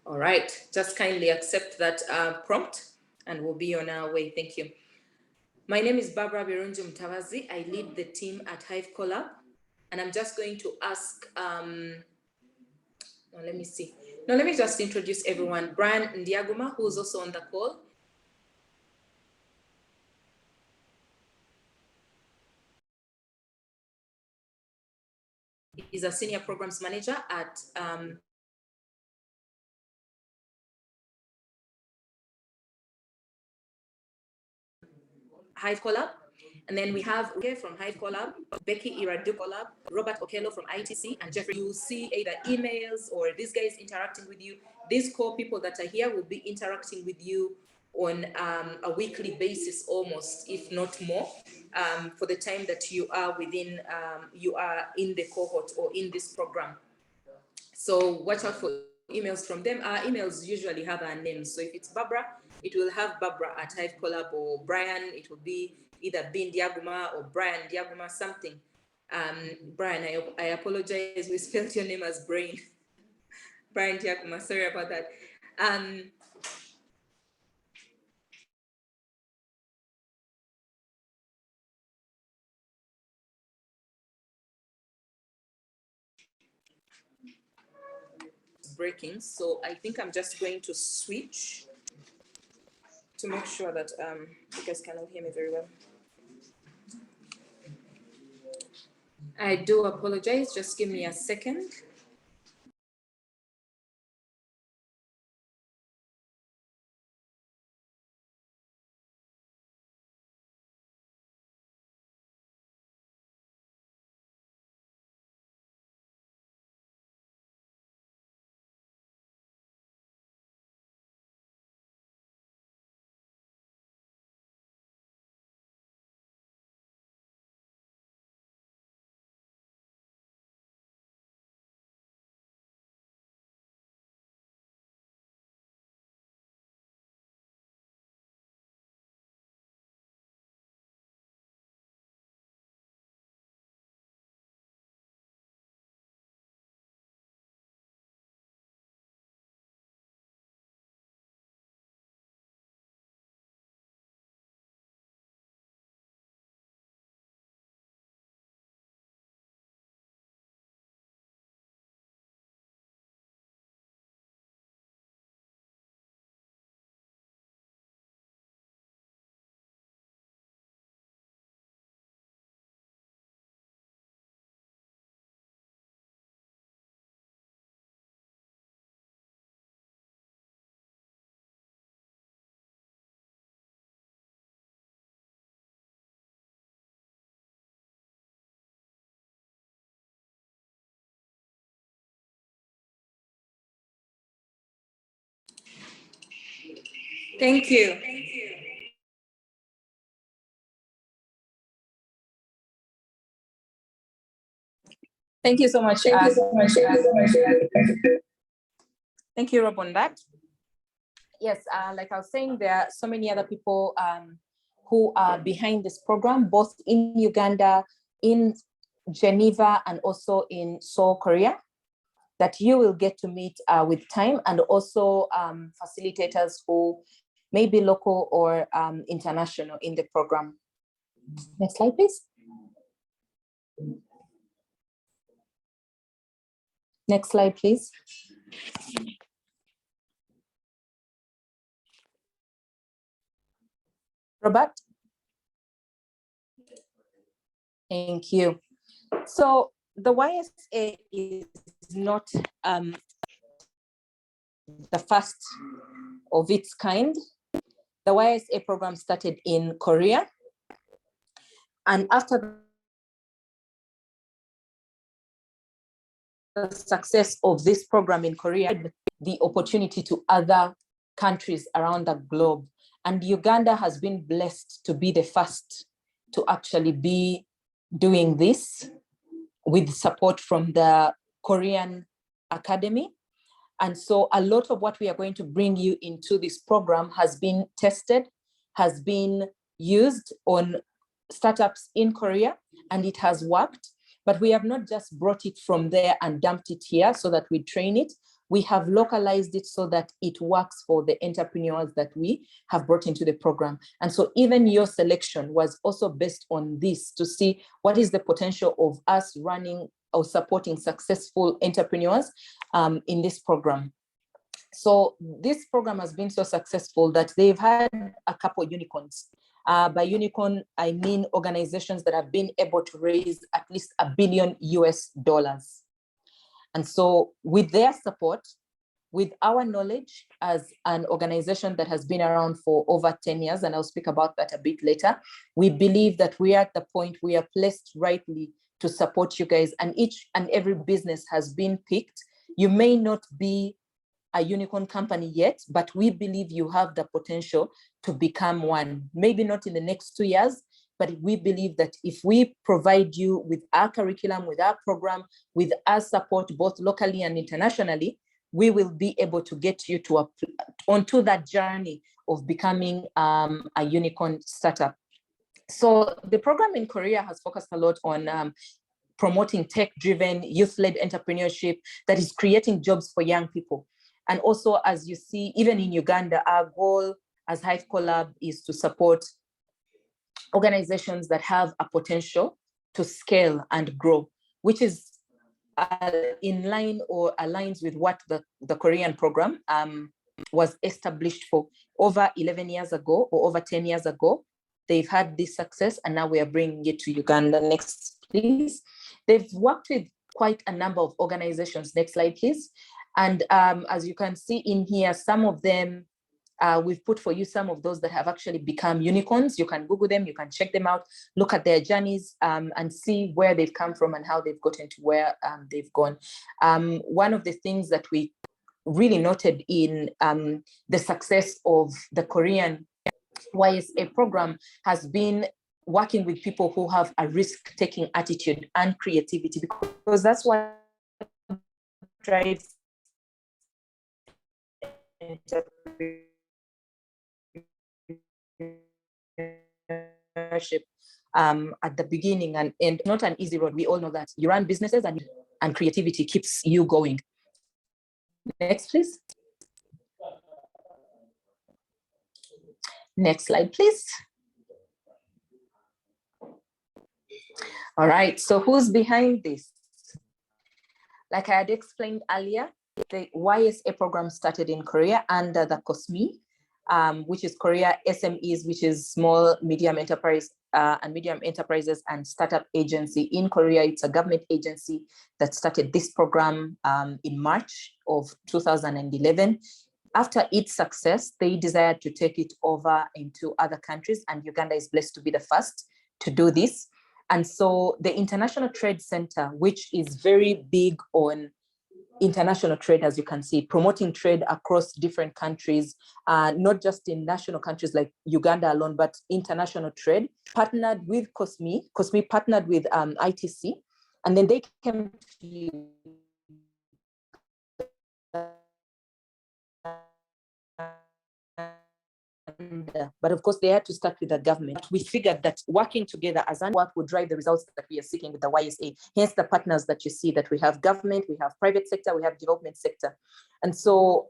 All right, just kindly accept that prompt and we'll be on our way. Thank you. My name is Barbara Birunji Mutawazi. I lead the team at Hive Collab, and I'm just going to ask, let me see. No, let me just introduce everyone. Brian Ndiaguma, who's also on the call. He's a senior programs manager at Hive Collab. And then we have from Hive Collab, Becky Iradu Collab, Robert Okello from ITC, and Jeffrey. You see either emails or these guys interacting with you. These core people that are here will be interacting with you on a weekly basis, almost, if not more, for the time that you are within, you are in the cohort or in this program. So watch out for emails from them. Our emails usually have our names. So if it's Barbara, it will have Barbara at Hive Collab, or Brian, it will be either Bin Diaguma or Brian Diaguma, something. Brian, I apologize. We spelled your name as Brain. Brian Diaguma, sorry about that. Breaking, so I think I'm just going to switch to make sure that you guys can all hear me very well. I do apologize, just give me a second. Thank you. Thank you so much. Thank you, Rob, on that. Yes, like I was saying, there are so many other people who are behind this program, both in Uganda, in Geneva, and also in Seoul, Korea, that you will get to meet with time, and also facilitators who may be local or international in the program. Next slide, please. Next slide, please. Robert? Thank you. So the YSA is not the first of its kind. The YSA program started in Korea. And after the success of this program in Korea, the opportunity to other countries around the globe. And Uganda has been blessed to be the first to actually be doing this with support from the Korean Academy. And so a lot of what we are going to bring you into this program has been tested, has been used on startups in Korea, and it has worked. But we have not just brought it from there and dumped it here so that we train it. we have localized it so that it works for the entrepreneurs that we have brought into the program. And so even your selection was also based on this, to see what is the potential of us running or supporting successful entrepreneurs in this program. So this program has been so successful that they've had a couple of unicorns. By unicorn, I mean organizations that have been able to raise at least $1 billion US. And so with their support, with our knowledge as an organization that has been around for over 10 years, and I'll speak about that a bit later, we believe that we are at the point we are placed rightly to support you guys, and each and every business has been picked. You may not be a unicorn company yet, but we believe you have the potential to become one. Maybe not in the next 2 years, but we believe that if we provide you with our curriculum, with our program, with our support, both locally and internationally, we will be able to get you to onto that journey of becoming a unicorn startup. So the program in Korea has focused a lot on promoting tech-driven, youth-led entrepreneurship that is creating jobs for young people. And also, as you see, even in Uganda, our goal as Hive Collab is to support organizations that have a potential to scale and grow, which is in line or aligns with what the Korean program was established for over 11 years ago or over 10 years ago. They've had this success, and now we are bringing it to Uganda. Next, please. They've worked with quite a number of organizations. Next slide, please. And as you can see in here, some of them, we've put for you some of those that have actually become unicorns. You can Google them, you can check them out, look at their journeys and see where they've come from and how they've gotten to where they've gone. One of the things that we really noted in the success of the Korean YSA program has been working with people who have a risk-taking attitude and creativity, because that's what drives entrepreneurship at the beginning, and not an easy road. We all know that. You run businesses and creativity keeps you going. Next, please. Next slide, please. All right, so who's behind this? Like I had explained earlier, the YSA program started in Korea under the KOSME, which is Korea SMEs, which is small, medium enterprise and medium enterprises and startup agency in Korea. It's a government agency that started this program in March of 2011. After its success, they desired to take it over into other countries, and Uganda is blessed to be the first to do this. And so the International Trade Center, which is very big on international trade, as you can see, promoting trade across different countries, not just in national countries like Uganda alone, but international trade, partnered with KOSME. KOSME partnered with ITC, and then they came to but of course, they had to start with the government. We figured that working together as a work would drive the results that we are seeking with the YSA. Hence the partners that you see, that we have government, we have private sector, we have development sector. And so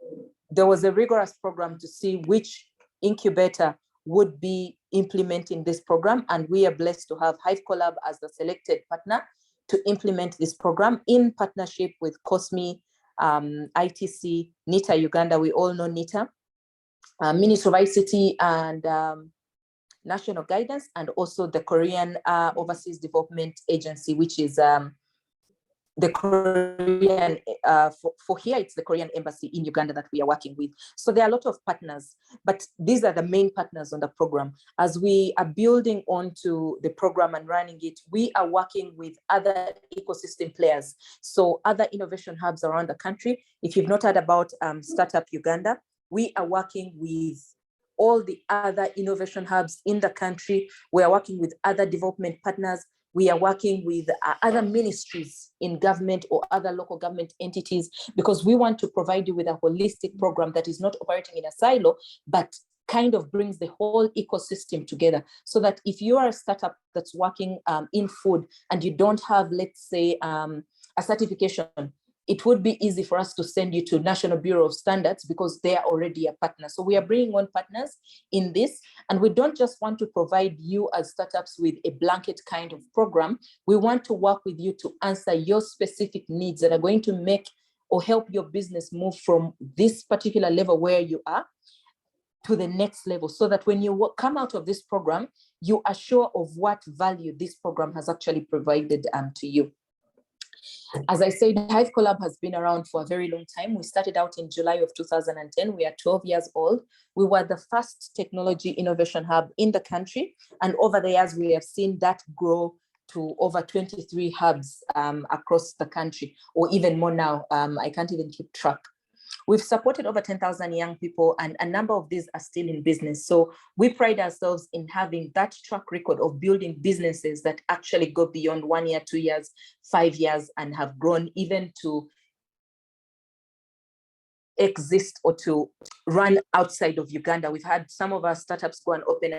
there was a rigorous program to see which incubator would be implementing this program. And we are blessed to have Hive Collab as the selected partner to implement this program in partnership with KOSME, ITC, NITA Uganda. We all know NITA. Ministry of ICT and National Guidance, and also the Korean Overseas Development Agency, which is the Korean, for here, it's the Korean Embassy in Uganda that we are working with. So there are a lot of partners, but these are the main partners on the program. As we are building onto the program and running it, we are working with other ecosystem players. So other innovation hubs around the country. If you've not heard about Startup Uganda, we are working with all the other innovation hubs in the country. We are working with other development partners. We are working with other ministries in government or other local government entities, because we want to provide you with a holistic program that is not operating in a silo, but kind of brings the whole ecosystem together, so that if you are a startup that's working in food and you don't have, let's say, a certification, it would be easy for us to send you to National Bureau of Standards because they are already a partner. So we are bringing on partners in this, and we don't just want to provide you as startups with a blanket kind of program. We want to work with you to answer your specific needs that are going to make or help your business move from this particular level where you are to the next level, so that when you come out of this program, you are sure of what value this program has actually provided to you. As I said, Hive Collab has been around for a very long time. We started out in July of 2010. We are 12 years old. We were the first technology innovation hub in the country. And over the years, we have seen that grow to over 23 hubs across the country, or even more now. I can't even keep track. We've supported over 10,000 young people, and a number of these are still in business. So we pride ourselves in having that track record of building businesses that actually go beyond 1 year, 2 years, 5 years, and have grown even to exist or to run outside of Uganda. We've had some of our startups go and open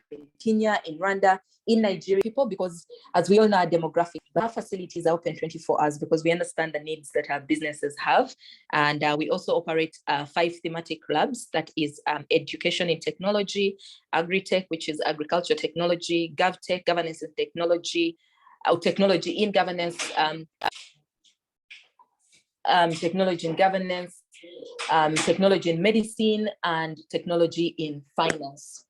in Kenya, in Rwanda, in Nigeria, people, because as we all know, our demographic, our facilities are open 24 hours because we understand the needs that our businesses have. And we also operate 5 thematic labs, that is education in technology, agri-tech, which is agriculture technology, GovTech, governance and technology, technology in governance, technology in governance, technology in medicine, and technology in finance.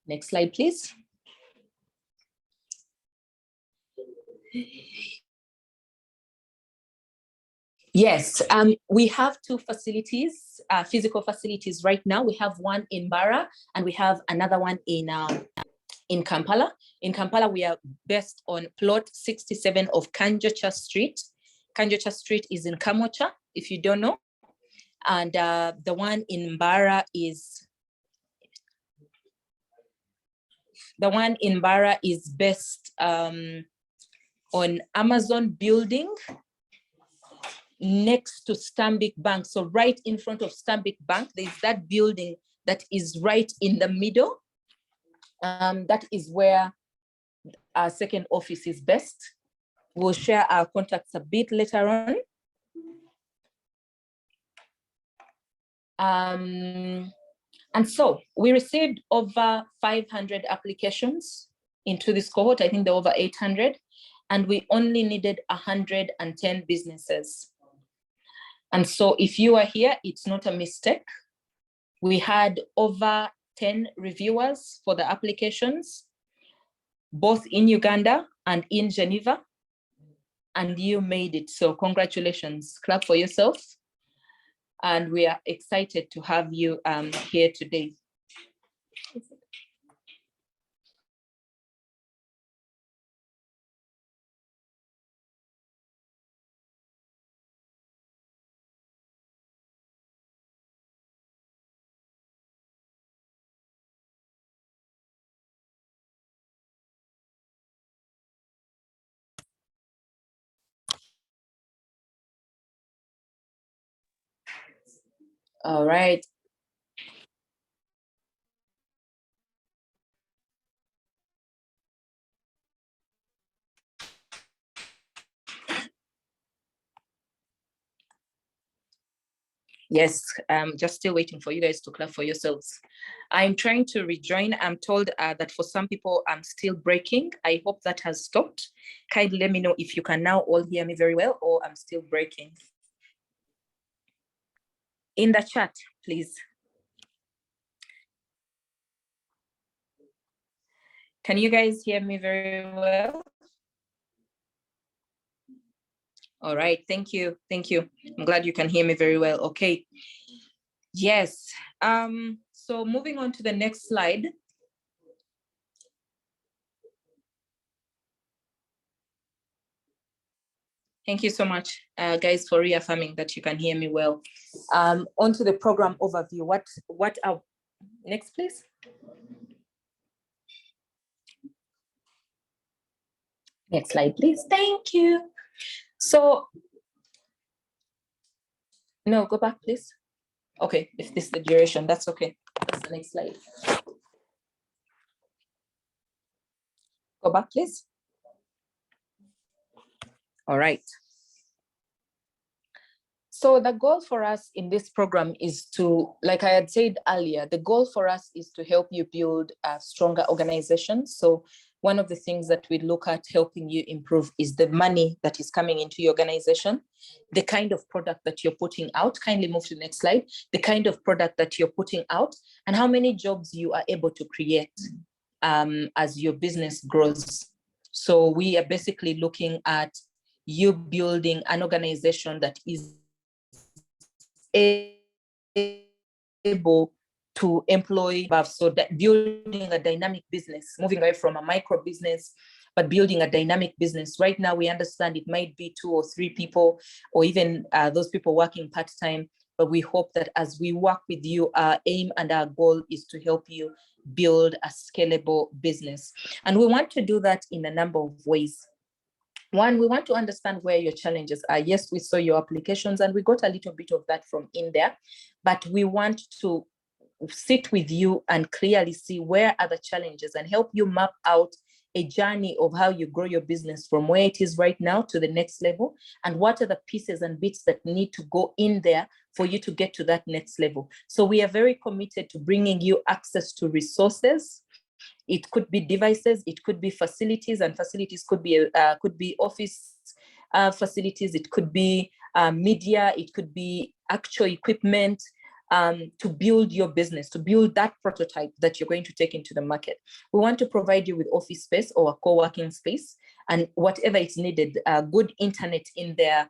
Next slide, please. Yes, we have 2 facilities, physical facilities right now. We have one in Mbarara and we have another one in Kampala. In Kampala, we are based on plot 67 of Kanjocha Street. Kanjocha Street is in Kamocha, if you don't know. And the one in Mbarara is based on Amazon building next to Stanbic Bank. So right in front of Stanbic Bank, there's that building that is right in the middle. That is where our second office is based. We'll share our contacts a bit later on. And so we received over 500 applications into this cohort. I think there were over 800, and we only needed 110 businesses. And so if you are here, it's not a mistake. We had over 10 reviewers for the applications, both in Uganda and in Geneva, and you made it. So congratulations, clap for yourself. And we are excited to have you here today. All right. Yes, just still waiting for you guys to clap for yourselves. I'm trying to rejoin. I'm told that for some people, I'm still breaking. I hope that has stopped. Kindly let me know if you can now all hear me very well, or I'm still breaking. In the chat, please. Can you guys hear me very well? All right, thank you, thank you. I'm glad you can hear me very well. Okay, yes. So moving on to the next slide. Thank you so much, guys, for reaffirming that you can hear me well. Onto the program overview. What are, next please. Next slide, please. Thank you. So, no, go back, please. Okay, if this is the duration, that's okay. That's the next slide. Go back, please. All right. So the goal for us in this program is to, like I had said earlier, the goal for us is to help you build a stronger organization. So one of the things that we look at helping you improve is the money that is coming into your organization, the kind of product that you're putting out. Kindly move to the next slide. The kind of product that you're putting out and how many jobs you are able to create as your business grows. So we are basically looking at you building an organization that is able to employ, so that building a dynamic business, moving away from a micro business, but building a dynamic business. Right now, we understand it might be 2 or 3 people, or even those people working part-time, but we hope that as we work with you, our aim and our goal is to help you build a scalable business. And we want to do that in a number of ways. One, we want to understand where your challenges are. Yes, we saw your applications and we got a little bit of that from in there, but we want to sit with you and clearly see where are the challenges and help you map out a journey of how you grow your business from where it is right now to the next level, and what are the pieces and bits that need to go in there for you to get to that next level. So we are very committed to bringing you access to resources. It could be devices, it could be facilities, and facilities could be office facilities, it could be media, it could be actual equipment to build your business, to build that prototype that you're going to take into the market. We want to provide you with office space or a co-working space and whatever is needed, good internet in there,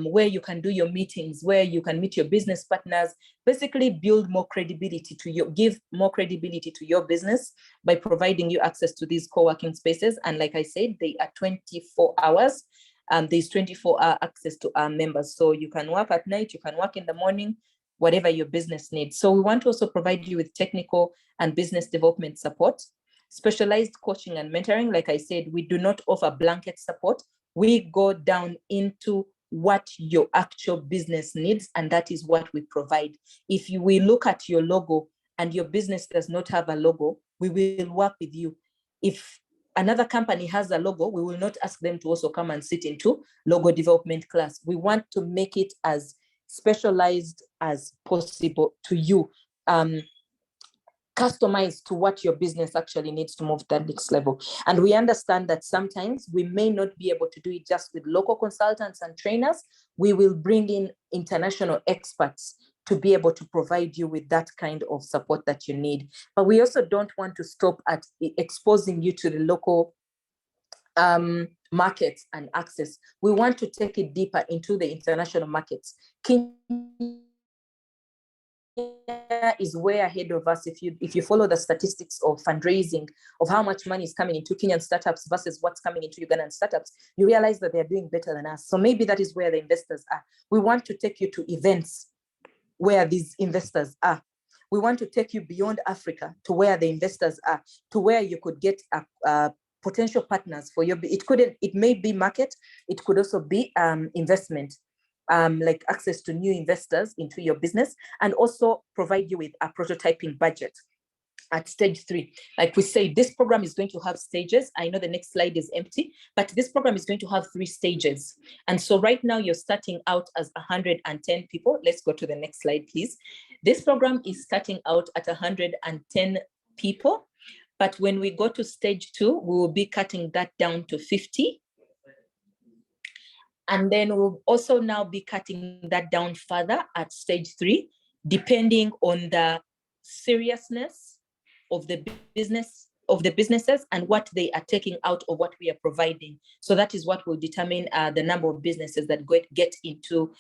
where you can do your meetings, where you can meet your business partners, basically build more credibility to you, give more credibility to your business by providing you access to these co-working spaces. And like I said, they are 24 hours. There's 24-hour access to our members. So you can work at night, you can work in the morning, whatever your business needs. So we want to also provide you with technical and business development support, specialized coaching and mentoring. Like I said, we do not offer blanket support. We go down into what your actual business needs, and that is what we provide. If we look at your logo and your business does not have a logo, we will work with you. If another company has a logo, we will not ask them to also come and sit into logo development class. We want to make it as specialized as possible to you, customized to what your business actually needs to move to that next level. And we understand that sometimes we may not be able to do it just with local consultants and trainers. We will bring in international experts to be able to provide you with that kind of support that you need. But we also don't want to stop at exposing you to the local markets and access. We want to take it deeper into the international markets. Kenya is way ahead of us. If you follow the statistics of fundraising, of how much money is coming into Kenyan startups versus what's coming into Ugandan startups, you realize that they're doing better than us. So maybe that is where the investors are. We want to take you to events where these investors are. We want to take you beyond Africa to where the investors are, to where you could get potential partners for your, it may be market, it could also be investment, like access to new investors into your business, and also provide you with a prototyping budget at stage 3. Like we say, this program is going to have stages. I know the next slide is empty, but this program is going to have 3 stages. And so right now you're starting out as 110 people. Let's go to the next slide, please. This program is starting out at 110 people. But when we go to stage 2, we will be cutting that down to 50. And then we'll also now be cutting that down further at stage 3, depending on the seriousness of the businesses and what they are taking out of what we are providing. So that is what will determine the number of businesses that get into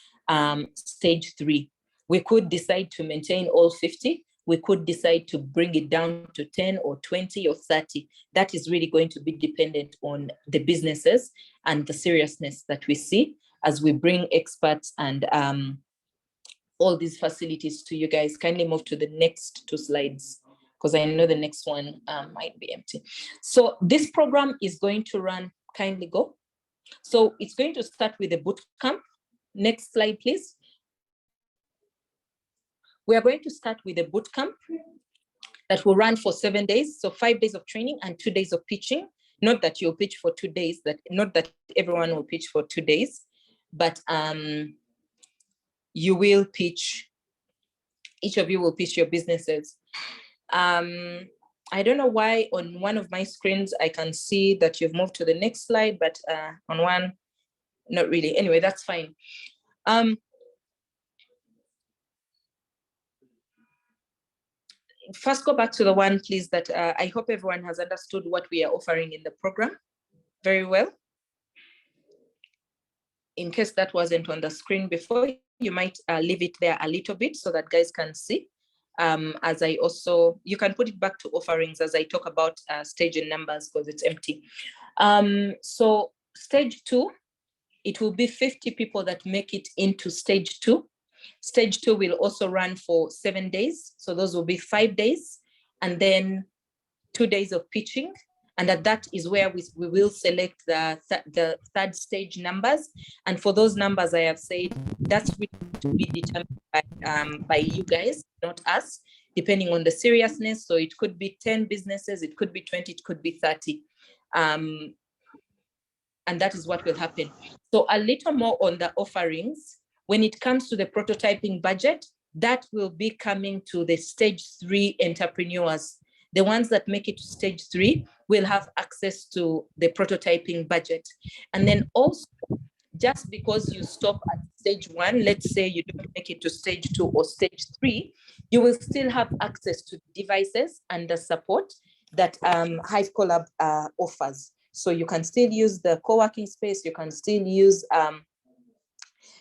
stage 3. We could decide to maintain all 50. We could decide to bring it down to 10 or 20 or 30. That is really going to be dependent on the businesses and the seriousness that we see as we bring experts and all these facilities to you guys. Kindly move to the next 2 slides, because I know the next one might be empty. So this program is going to run, kindly go. So it's going to start with a boot camp. Next slide, please. We are going to start with a boot camp that will run for 7 days. So 5 days of training and 2 days of pitching. Not that you'll pitch for 2 days, not that everyone will pitch for 2 days, but you will pitch, each of you will pitch your businesses. I don't know why on one of my screens, I can see that you've moved to the next slide, but on one, not really. Anyway, that's fine. First, go back to the one, please, that I hope everyone has understood what we are offering in the program very well. In case that wasn't on the screen before, you might leave it there a little bit so that guys can see. As I also, you can put it back to offerings as I talk about stage and numbers because it's empty. So stage 2, it will be 50 people that make it into stage 2. Stage 2 will also run for 7 days. So those will be 5 days and then 2 days of pitching. And that is where we will select the third stage numbers. And for those numbers, I have said, that's really to be determined by you guys, not us, depending on the seriousness. So it could be 10 businesses, it could be 20, it could be 30. And that is what will happen. So a little more on the offerings. When it comes to the prototyping budget, that will be coming to the stage 3 entrepreneurs. The ones that make it to stage 3 will have access to the prototyping budget. And then also, just because you stop at stage 1, let's say you don't make it to stage 2 or stage 3, you will still have access to devices and the support that Hive Collab offers. So you can still use the co-working space, you can still use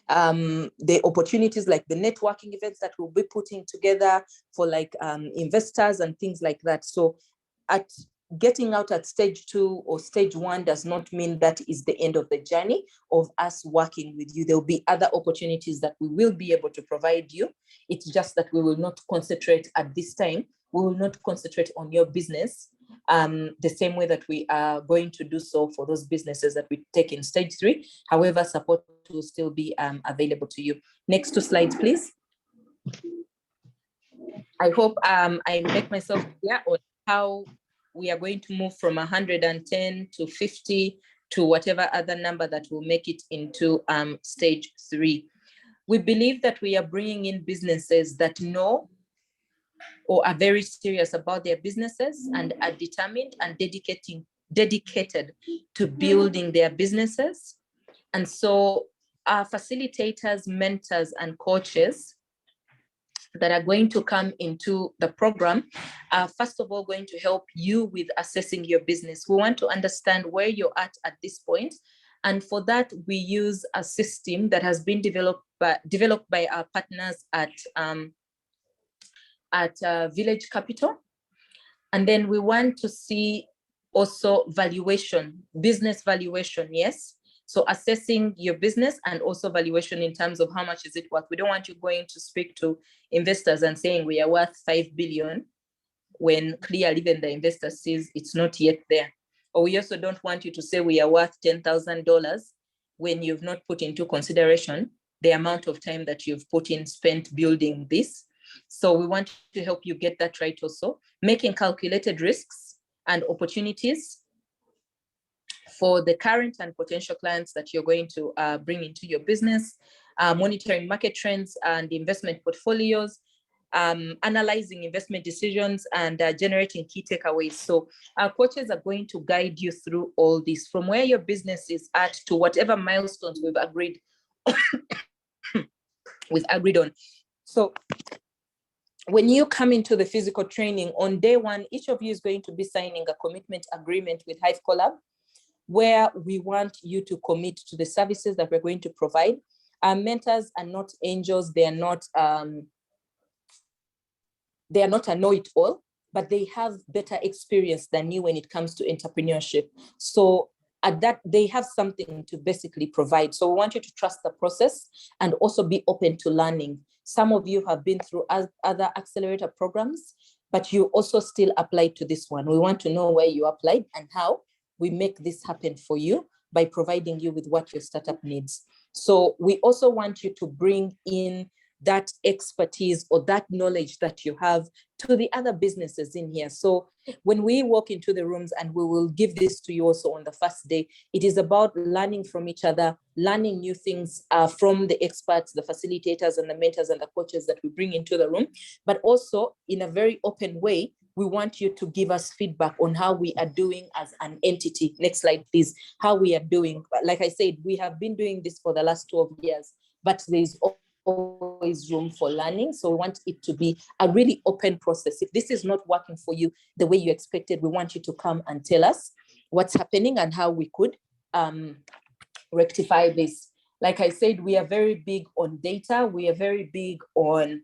the opportunities like the networking events that we'll be putting together for like investors and things like that. So at getting out at stage 2 or stage 1 does not mean that is the end of the journey of us working with you. There will be other opportunities that we will be able to provide you. It's just that we will not concentrate at this time. We will not concentrate on your business the same way that we are going to do so for those businesses that we take in stage 3. However, support will still be available to you. Next 2 slides, please. I hope I make myself clear on how we are going to move from 110 to 50 to whatever other number that will make it into stage 3. We believe that we are bringing in businesses that know or are very serious about their businesses and are determined and dedicated to building their businesses. And so our facilitators, mentors, and coaches that are going to come into the program are first of all going to help you with assessing your business. We want to understand where you're at this point. And for that, we use a system that has been developed by our partners at Village Capital. And then we want to see also valuation, business valuation, yes. So assessing your business and also valuation in terms of how much is it worth. We don't want you going to speak to investors and saying we are worth 5 billion when clearly then the investor says it's not yet there. Or we also don't want you to say we are worth $10,000 when you've not put into consideration the amount of time that you've spent building this. So we want to help you get that right also, making calculated risks and opportunities for the current and potential clients that you're going to bring into your business, monitoring market trends and investment portfolios, analyzing investment decisions, and generating key takeaways. So our coaches are going to guide you through all this, from where your business is at to whatever milestones we've agreed on. So when you come into the physical training on day 1, each of you is going to be signing a commitment agreement with Hive Collab, where we want you to commit to the services that we're going to provide. Our mentors are not angels. They are not a know-it-all, but they have better experience than you when it comes to entrepreneurship. So at that, they have something to basically provide. So we want you to trust the process and also be open to learning. Some of you have been through other accelerator programs, but you also still applied to this one. We want to know where you applied and how, we make this happen for you by providing you with what your startup needs. So we also want you to bring in that expertise or that knowledge that you have to the other businesses in here. So when we walk into the rooms, and we will give this to you also on the first day, it is about learning from each other, learning new things from the experts, the facilitators and the mentors and the coaches that we bring into the room, but also in a very open way. We want you to give us feedback on how we are doing as an entity. Next slide, please. How we are doing. Like I said, we have been doing this for the last 12 years, but there's always room for learning. So we want it to be a really open process. If this is not working for you the way you expected, we want you to come and tell us what's happening and how we could rectify this. Like I said, we are very big on data. We are very big on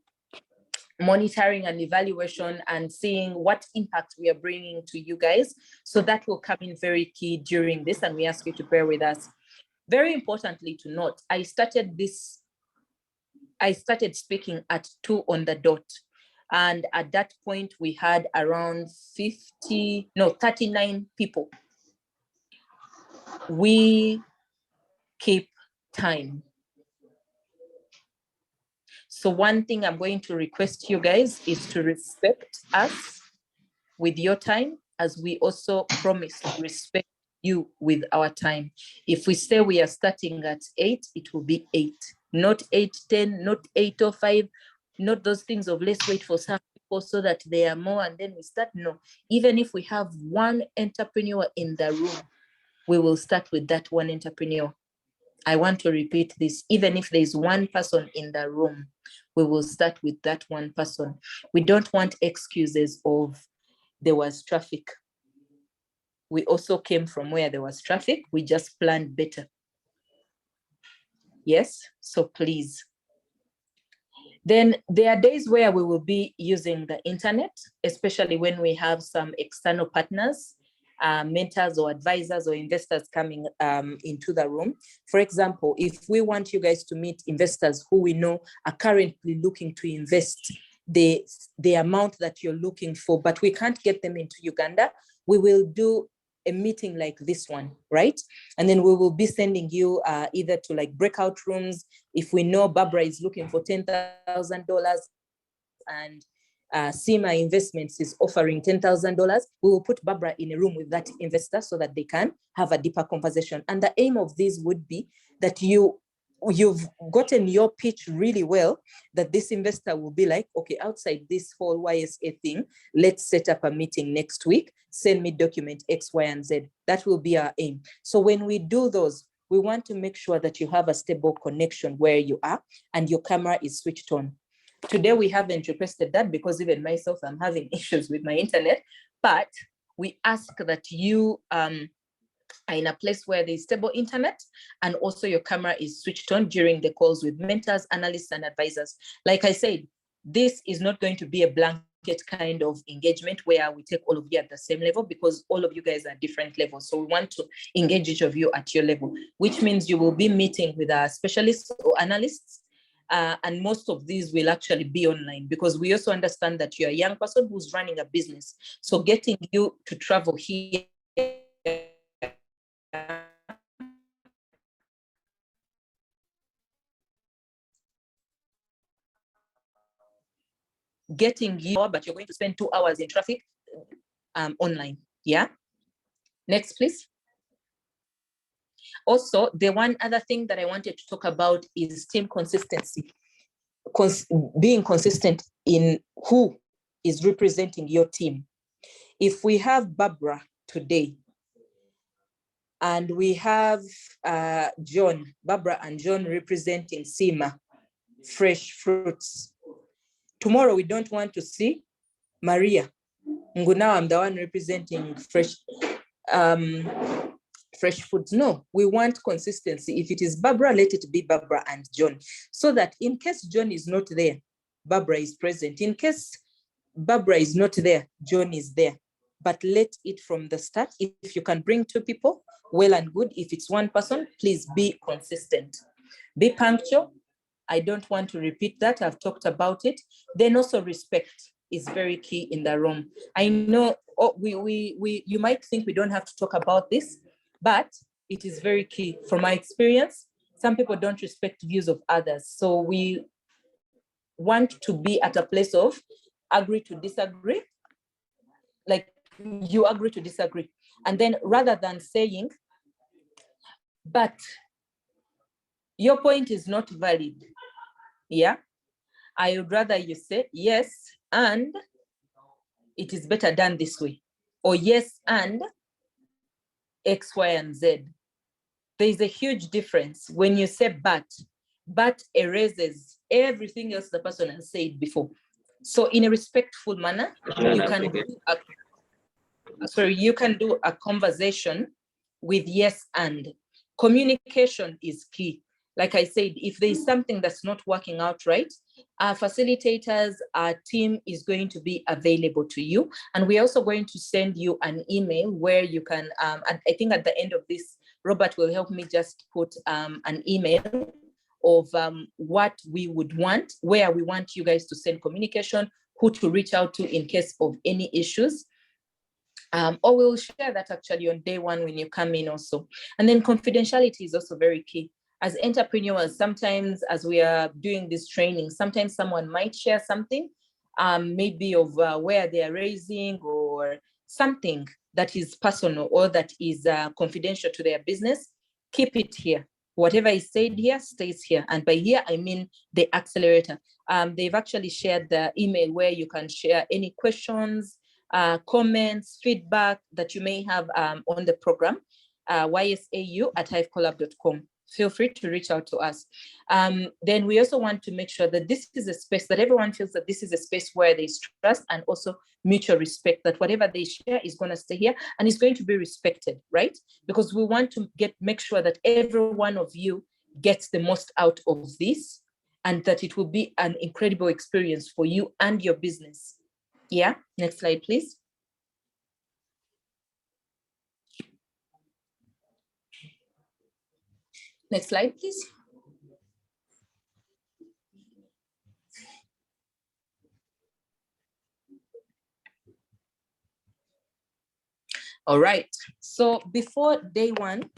monitoring and evaluation and seeing what impact we are bringing to you guys. So that will come in very key during this, and we ask you to bear with us. Very importantly to note, I started speaking at 2 on the dot. And at that point, we had around 39 people. We keep time. So one thing I'm going to request you guys is to respect us with your time, as we also promise to respect you with our time. If we say we are starting at 8, it will be 8, not 8:10, not 8:05, not those things of let's wait for some people so that they are more and then we start. No, even if we have one entrepreneur in the room, we will start with that one entrepreneur. I want to repeat this. Even if there is one person in the room, we will start with that one person. We don't want excuses of there was traffic. We also came from where there was traffic. We just planned better. Yes, so please. Then there are days where we will be using the internet, especially when we have some external partners, mentors or advisors or investors coming into the room. For example, if we want you guys to meet investors who we know are currently looking to invest the amount that you're looking for, but we can't get them into Uganda, we will do a meeting like this one, right? And then we will be sending you either to like breakout rooms. If we know Barbara is looking for $10,000 and SEMA Investments is offering $10,000, we will put Barbara in a room with that investor so that they can have a deeper conversation. And the aim of this would be that you've gotten your pitch really well, that this investor will be like, okay, outside this whole YSA thing, let's set up a meeting next week, send me document X, Y, and Z. That will be our aim. So when we do those, we want to make sure that you have a stable connection where you are and your camera is switched on. Today, we haven't requested that because even myself, I'm having issues with my internet, but we ask that you are in a place where there's stable internet and also your camera is switched on during the calls with mentors, analysts, and advisors. Like I said, this is not going to be a blanket kind of engagement where we take all of you at the same level, because all of you guys are different levels. So we want to engage each of you at your level, which means you will be meeting with our specialists or analysts. And most of these will actually be online, because we also understand that you're a young person who's running a business. So getting you to travel here getting you, but you're going to spend 2 hours in traffic online. Yeah. Next, please. Also, the one other thing that I wanted to talk about is team consistency. Being consistent in who is representing your team. If we have Barbara today, and we have Barbara and John representing SEMA, fresh fruits. Tomorrow, we don't want to see Maria. Now I'm the one representing fresh foods. No, we want consistency. If it is Barbara, let it be Barbara and John, so that in case John is not there, Barbara is present. In case Barbara is not there, John is there. But let it from the start. If you can bring 2 people, well and good. If it's 1 person, please be consistent. Be punctual. I don't want to repeat that. I've talked about it. Then also respect. is very key in the room. I know you might think we don't have to talk about this, but it is very key. From my experience, some people don't respect views of others. So we want to be at a place of agree to disagree, like you agree to disagree. And then rather than saying, but your point is not valid, yeah, I would rather you say, yes, and it is better done this way, or yes, and X, Y, and Z. There is a huge difference when you say but erases everything else the person has said before. So in a respectful manner, you can do a conversation with yes and. Communication is key. Like I said, if there is something that's not working out right, our facilitators, our team is going to be available to you. And we're also going to send you an email where you can, and I think at the end of this, Robert will help me just put an email of what we would want, where we want you guys to send communication, who to reach out to in case of any issues. Or we'll share that actually on day one when you come in also. And then confidentiality is also very key. As entrepreneurs, sometimes as we are doing this training, sometimes someone might share something, maybe of where they are raising or something that is personal or that is confidential to their business. Keep it here. Whatever is said here stays here. And by here, I mean the accelerator. They've actually shared the email where you can share any questions, comments, feedback that you may have on the program, ysau@hivecollab.com. Feel free to reach out to us. Then we also want to make sure that this is a space that everyone feels that this is a space where there's trust and also mutual respect, that whatever they share is going to stay here and is going to be respected, right? Because we want to make sure that every one of you gets the most out of this and that it will be an incredible experience for you and your business. Yeah, next slide, please. Next slide, please. All right, so before day one,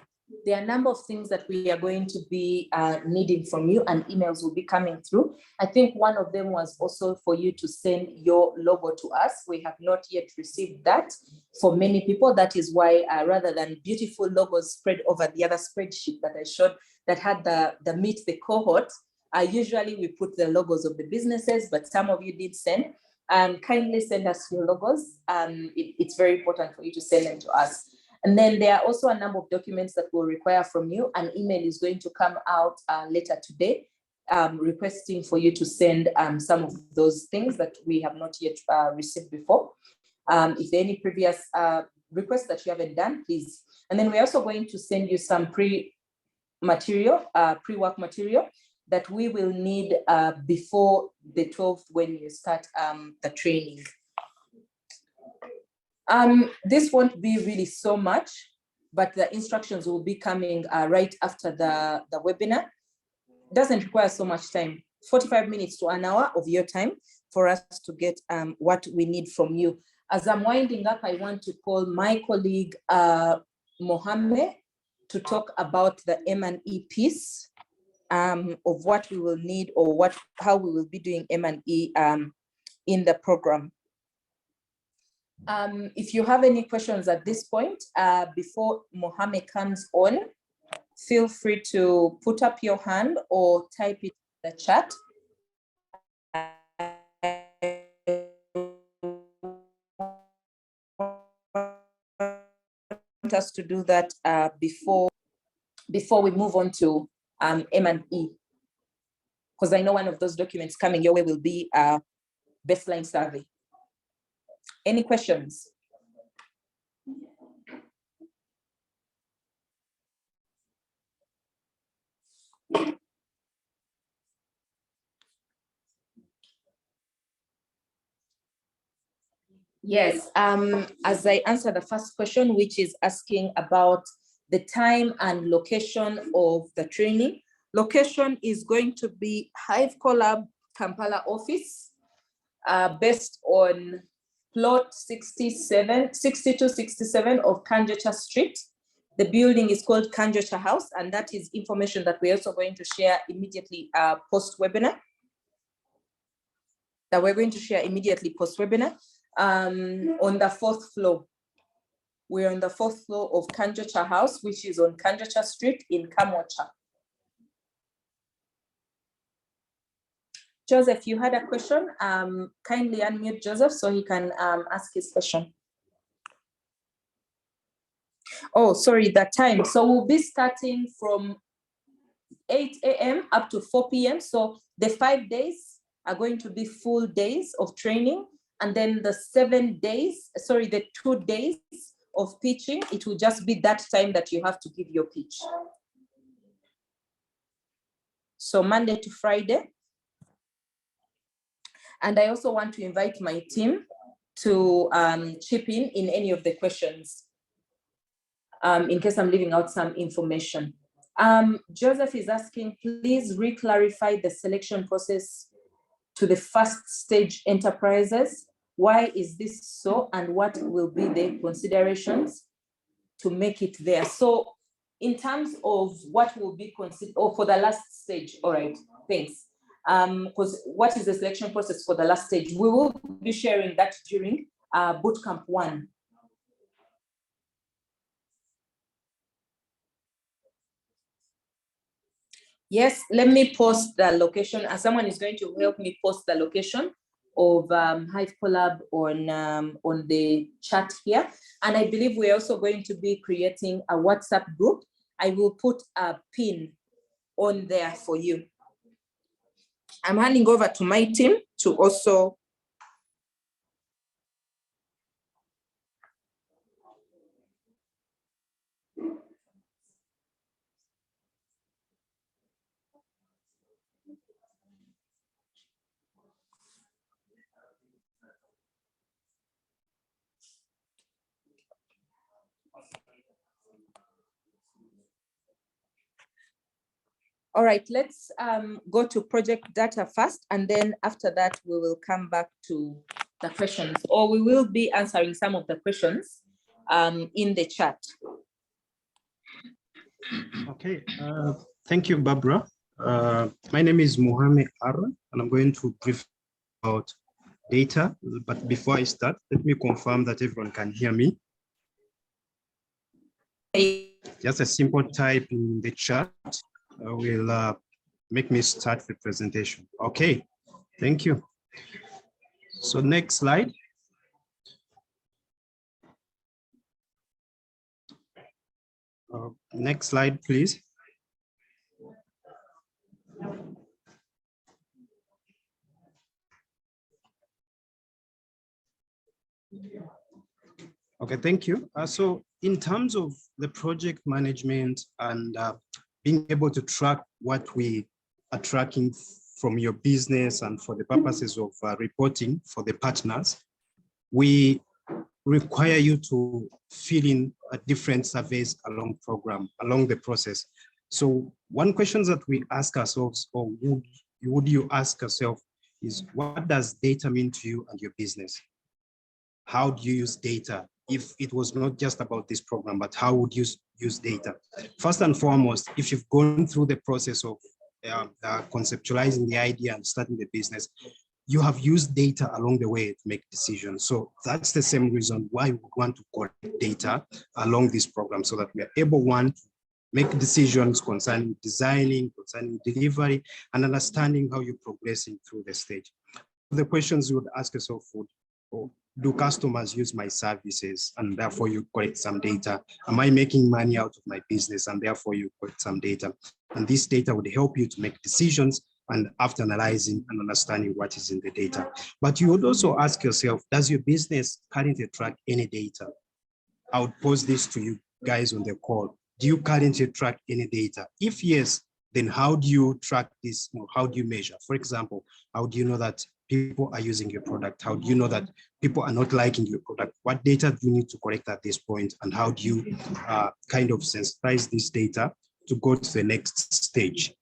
there are a number of things that we are going to be needing from you, and emails will be coming through. I think one of them was also for you to send your logo to us. We have not yet received that. For many people, that is why rather than beautiful logos spread over the other spreadsheet that I showed that had the meet the cohort, usually we put the logos of the businesses, but some of you did send. Kindly send us your logos. It's very important for you to send them to us. And then there are also a number of documents that we'll require from you. An email is going to come out later today, requesting for you to send some of those things that we have not yet received before. If there are any previous requests that you haven't done, please. And then we're also going to send you some pre-work material that we will need before the 12th when you start the training. This won't be really so much, but the instructions will be coming right after the webinar. It doesn't require so much time, 45 minutes to an hour of your time for us to get what we need from you. As I'm winding up, I want to call my colleague, Mohammed, to talk about the M&E piece of what we will need or how we will be doing M&E in the program. If you have any questions at this point, before Mohammed comes on, feel free to put up your hand or type it in the chat. I want us to do that before we move on to M&E, because I know one of those documents coming your way will be a baseline survey. Any questions? Yes, as I answer the first question, which is asking about the time and location of the training. Location is going to be Hive Collab Kampala office. based on plot 6267 of Kanjocha Street. The building is called Kanjocha House, and that is information that we're also going to share immediately post-webinar. On the 4th floor. We're on the 4th floor of Kanjocha House, which is on Kanjocha Street in Kamwatcha. Joseph, you had a question. Kindly unmute Joseph so he can ask his question. Oh, sorry, the time. So we'll be starting from 8 a.m. up to 4 p.m. So the 5 days are going to be full days of training. And then the 2 days of pitching, it will just be that time that you have to give your pitch. So Monday to Friday. And I also want to invite my team to chip in any of the questions in case I'm leaving out some information. Joseph is asking, please re-clarify the selection process to the first stage enterprises. Why is this so, and what will be the considerations to make it there? So in terms of what will be considered, or for the last stage, all right, thanks. Because what is the selection process for the last stage? We will be sharing that during Bootcamp 1. Yes, let me post the location, and someone is going to help me post the location of Hive Collab on the chat here. And I believe we're also going to be creating a WhatsApp group. I will put a pin on there for you. I'm handing over to my team to also all right, let's go to project data first, and then after that, we will come back to the questions, or we will be answering some of the questions in the chat. Okay, thank you, Barbara. My name is Mohamed Arra, and I'm going to brief about data. But before I start, let me confirm that everyone can hear me. Just a simple type in the chat will make me start the presentation. Okay, thank you. So next slide. Next slide, please. Okay, thank you. So in terms of the project management and being able to track what we are tracking from your business and for the purposes of reporting for the partners, we require you to fill in different surveys along the process. So one question that we ask ourselves, or would you ask yourself, is what does data mean to you and your business? How do you use data? If it was not just about this program, but how would you use data? First and foremost, if you've gone through the process of conceptualizing the idea and starting the business, you have used data along the way to make decisions. So that's the same reason why we want to collect data along this program, so that we are able, one, to make decisions concerning designing, concerning delivery, and understanding how you're progressing through the stage. The questions you would ask yourself would, do customers use my services, and therefore you collect some data? Am I making money out of my business, and therefore you collect some data? And this data would help you to make decisions, and after analyzing and understanding what is in the data. But you would also ask yourself, does your business currently track any data? I would pose this to you guys on the call. Do you currently track any data? If yes, then how do you track this? How do you measure? For example, how do you know that people are using your product? How do you know that people are not liking your product? What data do you need to collect at this point? And how do you kind of sensitize this data to go to the next stage?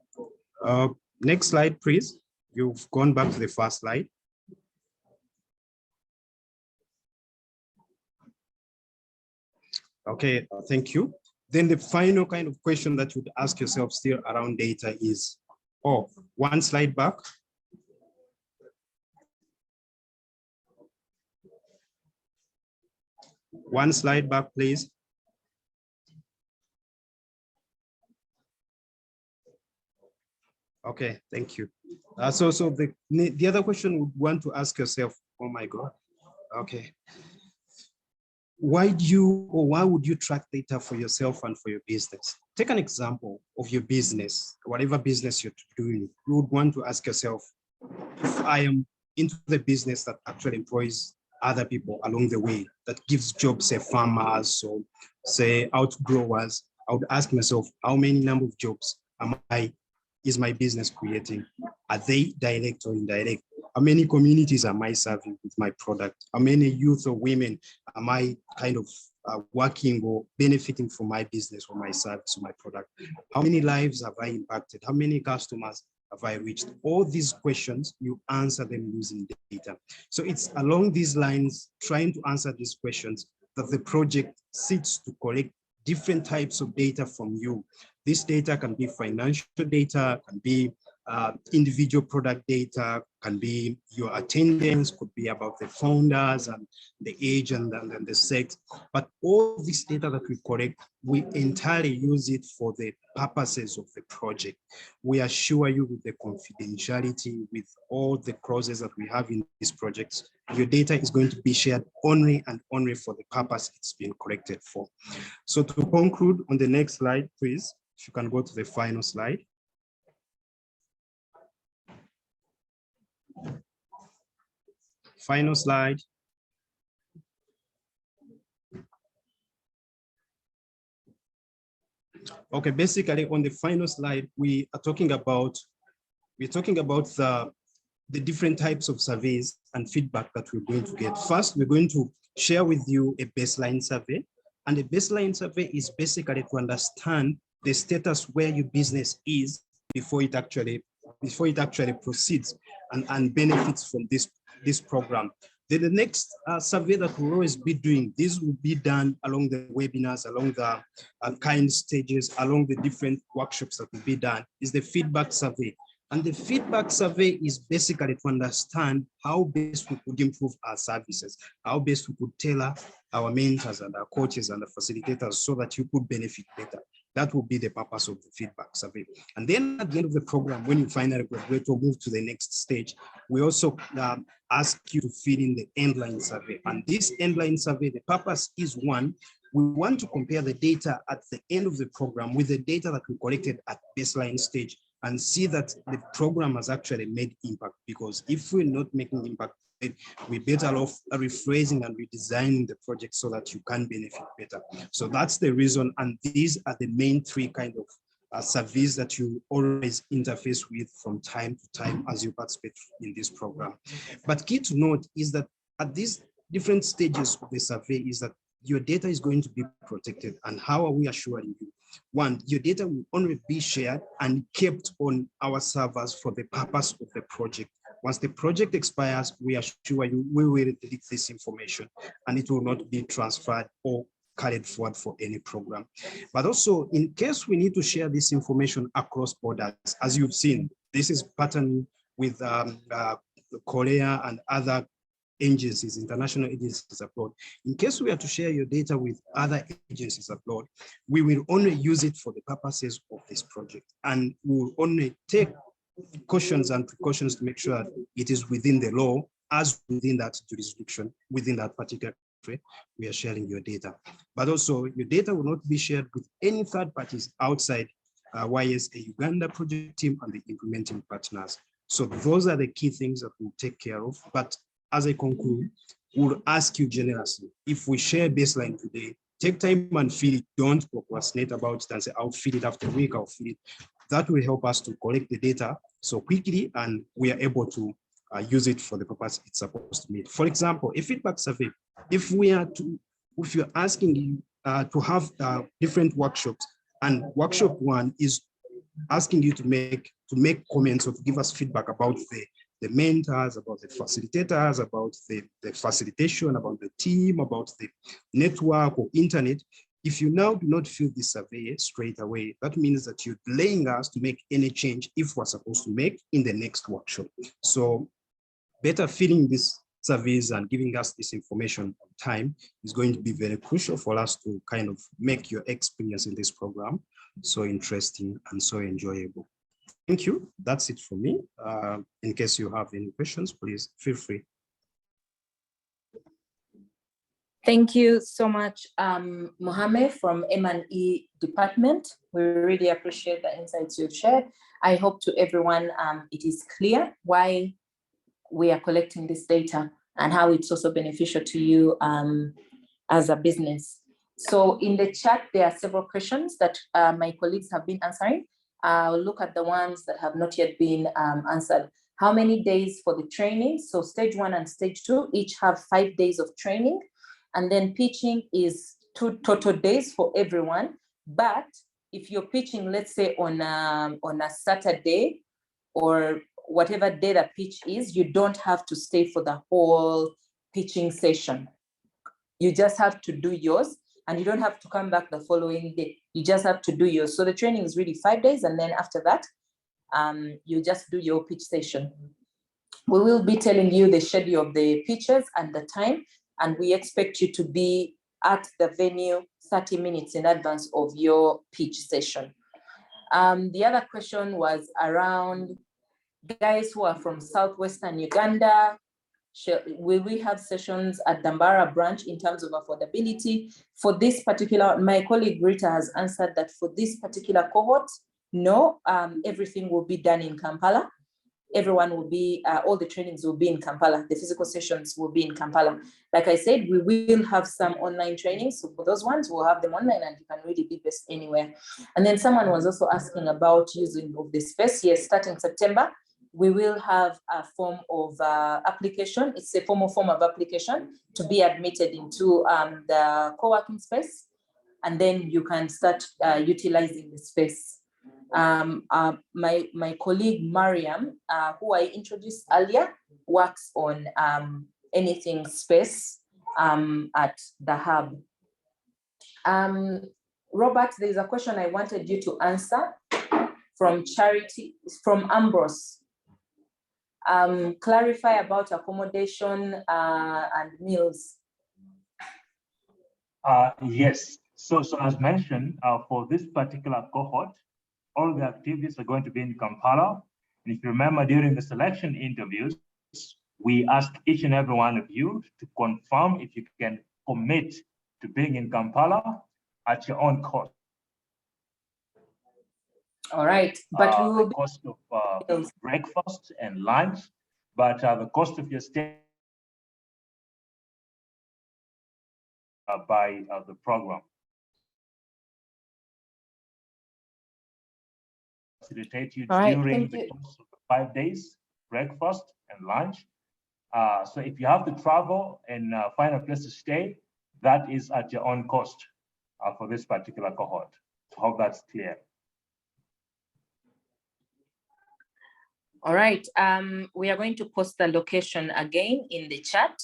Next slide, please. You've gone back to the first slide. Okay, thank you. Then the final kind of question that you'd ask yourself still around data is, oh, one slide back. One slide back, please. Okay, thank you. So the other question would want to ask yourself, oh my God, okay. Why would you track data for yourself and for your business? Take an example of your business, whatever business you're doing. You would want to ask yourself, if I am into the business that actually employs other people along the way, that gives jobs, say farmers or say outgrowers, I would ask myself, how many number of jobs is my business creating? Are they direct or indirect? How many communities am I serving with my product? How many youth or women am I kind of working or benefiting from my business or my service or my product? How many lives have I impacted? How many customers have I reached? All these questions, you answer them using data. So it's along these lines, trying to answer these questions, that the project sits to collect different types of data from you. This data can be financial data, can be individual product data, can be your attendance, could be about the founders and the age and the sex. But all this data that we collect, we entirely use it for the purposes of the project. We assure you with the confidentiality, with all the clauses that we have in these projects, your data is going to be shared only and only for the purpose it's been collected for. So to conclude, on the next slide, please, if you can go to the final slide. Final slide. Okay, basically on the final slide, we're talking about the different types of surveys and feedback that we're going to get. First, we're going to share with you a baseline survey. And a baseline survey is basically to understand the status where your business is before it actually proceeds and benefits from this program. Then the next survey that we'll always be doing, this will be done along the webinars, along the kind stages, along the different workshops that will be done, is the feedback survey. And the feedback survey is basically to understand how best we could improve our services, how best we could tailor our mentors and our coaches and the facilitators so that you could benefit better. That will be the purpose of the feedback survey. And then at the end of the program, when you finally graduate or move to the next stage, we also ask you to fill in the endline survey. And this endline survey, the purpose is one, we want to compare the data at the end of the program with the data that we collected at baseline stage and see that the program has actually made impact. Because if we're not making impact, we're better off rephrasing and redesigning the project so that you can benefit better. So that's the reason. And these are the main three kind of surveys that you always interface with from time to time as you participate in this program. But key to note is that at these different stages of the survey is that your data is going to be protected. And how are we assuring you? One, your data will only be shared and kept on our servers for the purpose of the project. Once the project expires, we assure you we will delete this information and it will not be transferred or carried forward for any program. But also, in case we need to share this information across borders, as you've seen, this is patterned with Korea and other agencies, international agencies abroad. In case we are to share your data with other agencies abroad, we will only use it for the purposes of this project. And we will only take cautions and precautions to make sure that it is within the law, as within that jurisdiction, within that particular country, we are sharing your data. But also, your data will not be shared with any third parties outside YSA Uganda project team and the implementing partners. So those are the key things that we'll take care of. But as I conclude, we'll ask you generously, if we share baseline today, take time and fill it. Don't procrastinate about it and say, I'll fill it after a week, I'll fill it. That will help us to collect the data so quickly and we are able to use it for the purpose it's supposed to meet. For example, a feedback survey, if you're asking you to have different workshops, and workshop one is asking you to make comments or to give us feedback about the mentors, about the facilitators, about the facilitation, about the team, about the network or internet. If you now do not fill this survey straight away, that means that you're delaying us to make any change if we're supposed to make in the next workshop. So better filling these surveys and giving us this information on time is going to be very crucial for us to kind of make your experience in this program so interesting and so enjoyable. Thank you. That's it for me. In case you have any questions, please feel free. Thank you so much, Mohammed from M&E department. We really appreciate the insights you've shared. I hope to everyone it is clear why we are collecting this data and how it's also beneficial to you as a business. So in the chat, there are several questions that my colleagues have been answering. I'll look at the ones that have not yet been answered. How many days for the training? So stage 1 and stage 2 each have 5 days of training. And then pitching is 2 total days for everyone. But if you're pitching, let's say on a Saturday or whatever day the pitch is, you don't have to stay for the whole pitching session. You just have to do yours and you don't have to come back the following day. You just have to do yours. So the training is really 5 days. And then after that, you just do your pitch session. We will be telling you the schedule of the pitches and the time. And we expect you to be at the venue 30 minutes in advance of your pitch session. The other question was around guys who are from Southwestern Uganda. Will we have sessions at Dambara branch in terms of affordability? For this particular, my colleague Rita has answered that for this particular cohort, no, everything will be done in Kampala. Everyone will be, all the trainings will be in Kampala. The physical sessions will be in Kampala. Like I said, we will have some online trainings. So for those ones, we'll have them online and you can really be based anywhere. And then someone was also asking about using of the space. Yes, starting September, we will have a form of application. It's a form of application to be admitted into the co-working space. And then you can start utilizing the space. My colleague Mariam, who I introduced earlier, works on anything space at the hub. Robert, there's a question I wanted you to answer from Charity, from Ambrose. Clarify about accommodation and meals. Yes, so as mentioned, for this particular cohort, all the activities are going to be in Kampala. And if you remember, during the selection interviews, we asked each and every one of you to confirm if you can commit to being in Kampala at your own cost. All right, but we will the cost of breakfast and lunch, but the cost of your stay by the program. Facilitate you during the course of 5 days, breakfast and lunch. So if you have to travel and find a place to stay, that is at your own cost for this particular cohort. I hope that's clear. All right, we are going to post the location again in the chat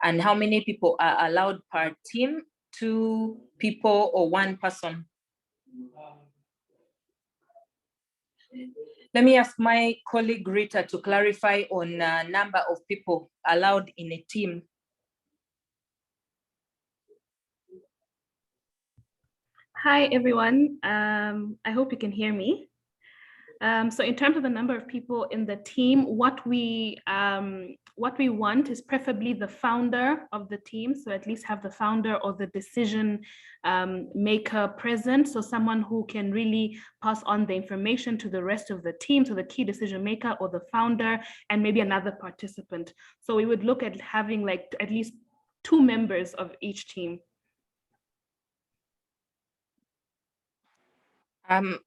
and how many people are allowed per team, 2 people or 1 person. Let me ask my colleague Rita to clarify on number of people allowed in a team. Hi, everyone. I hope you can hear me. So in terms of the number of people in the team, what we want is preferably the founder of the team. So at least have the founder or the decision maker present. So someone who can really pass on the information to the rest of the team, so the key decision maker or the founder, and maybe another participant. So we would look at having like at least 2 members of each team.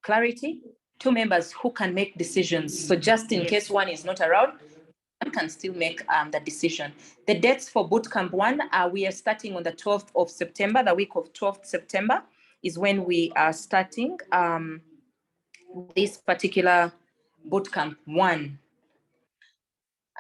Clarity, 2 members who can make decisions. So just in case one is not around, one can still make the decision. The dates for Bootcamp 1, we are starting on the 12th of September, the week of 12th September is when we are starting this particular Bootcamp 1.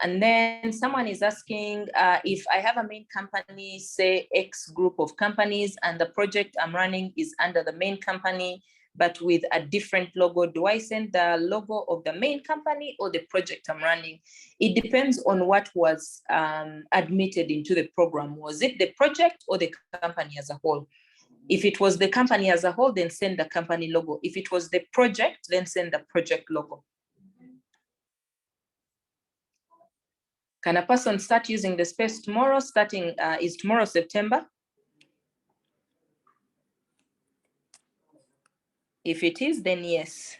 And then someone is asking if I have a main company, say X group of companies, and the project I'm running is under the main company, but with a different logo, do I send the logo of the main company or the project I'm running? It depends on what was admitted into the program. Was it the project or the company as a whole? If it was the company as a whole, then send the company logo. If it was the project, then send the project logo. Can a person start using the space tomorrow? Starting, is tomorrow September? If it is, then yes.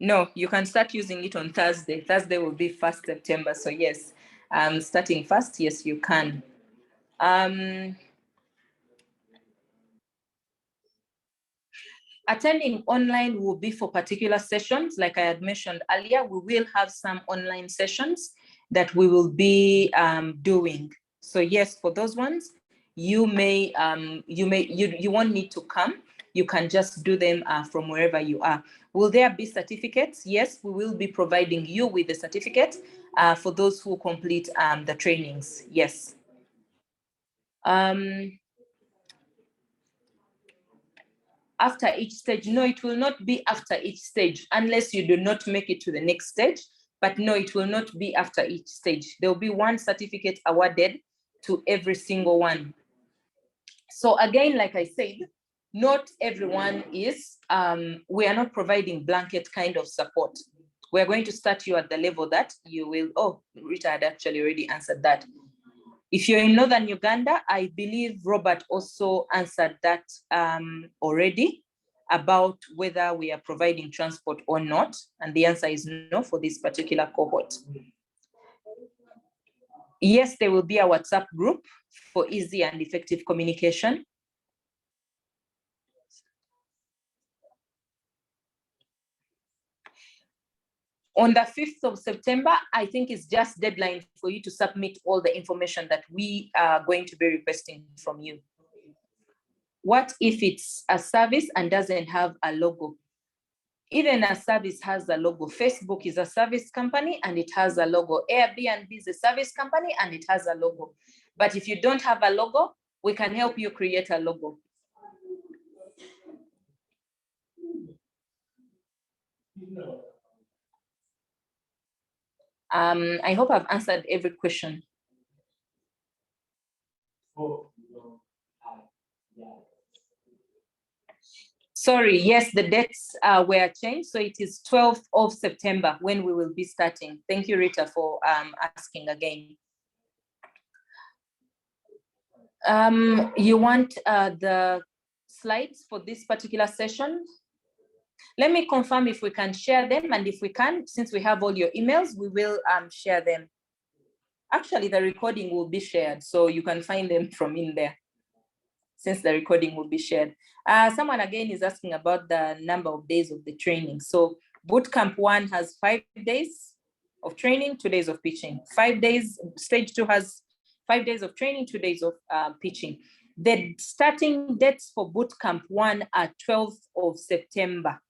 No, you can start using it on Thursday. Thursday will be 1st September. So yes, starting first, yes, you can. Attending online will be for particular sessions. Like I had mentioned earlier, we will have some online sessions that we will be doing. So yes, for those ones, you won't need to come. You can just do them from wherever you are. Will there be certificates? Yes, we will be providing you with the certificate for those who complete the trainings. Yes. After each stage, no, it will not be after each stage unless you do not make it to the next stage. But no, it will not be after each stage. There will be one certificate awarded to every single one. So again, like I said, not everyone is, we are not providing blanket kind of support. We're going to start you at the level that you will, oh, Rita had actually already answered that. If you're in Northern Uganda, I believe Robert also answered that already about whether we are providing transport or not. And the answer is no for this particular cohort. Yes, there will be a WhatsApp group for easy and effective communication. On the 5th of September, I think it's just deadline for you to submit all the information that we are going to be requesting from you. What if it's a service and doesn't have a logo? Even a service has a logo. Facebook is a service company and it has a logo. Airbnb is a service company and it has a logo. But if you don't have a logo, we can help you create a logo. I hope I've answered every question. Sorry, yes, the dates were changed. So it is 12th of September when we will be starting. Thank you, Rita, for asking again. You want the slides for this particular session? Let me confirm if we can share them, and if we can, since we have all your emails, we will share them. Actually, the recording will be shared, so you can find them from in there, since the recording will be shared. Someone again is asking about the number of days of the training. So Bootcamp 1 has 5 days of training, 2 days of pitching. 5 days, stage 2 has 5 days of training, 2 days of pitching. The starting dates for Bootcamp 1 are 12th of September.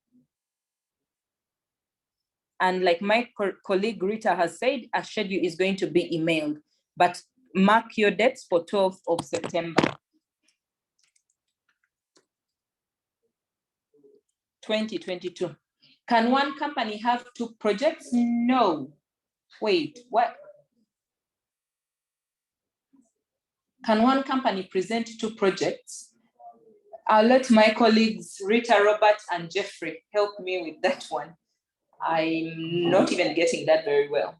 And like my colleague Rita has said, a schedule is going to be emailed, but mark your dates for 12th of September. 2022. Can one company have 2 projects? No. Wait, what? Can one company present 2 projects? I'll let my colleagues Rita, Robert, and Jeffrey help me with that one. I'm not even getting that very well.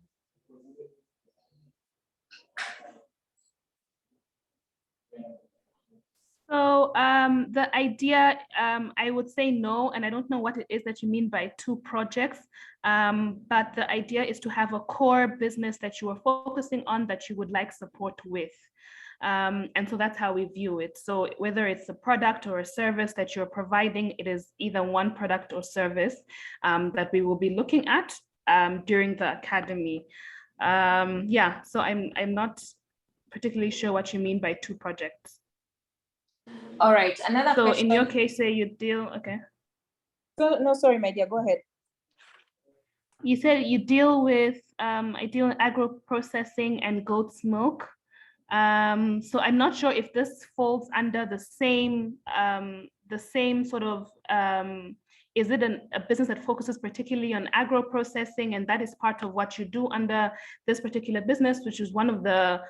So the idea, I would say no, and I don't know what it is that you mean by 2 projects, but the idea is to have a core business that you are focusing on that you would like support with. And so that's how we view it. So whether it's a product or a service that you're providing, it is either one product or service that we will be looking at during the academy. Yeah, so I'm not particularly sure what you mean by 2 projects. All right, another so question. In your case, say you deal, okay. So, no, sorry, my dear, go ahead. You said you deal with, I deal in agro processing and goat's milk. So I'm not sure if this falls under the same sort of, is it a business that focuses particularly on agro processing, and that is part of what you do under this particular business, which is one of the,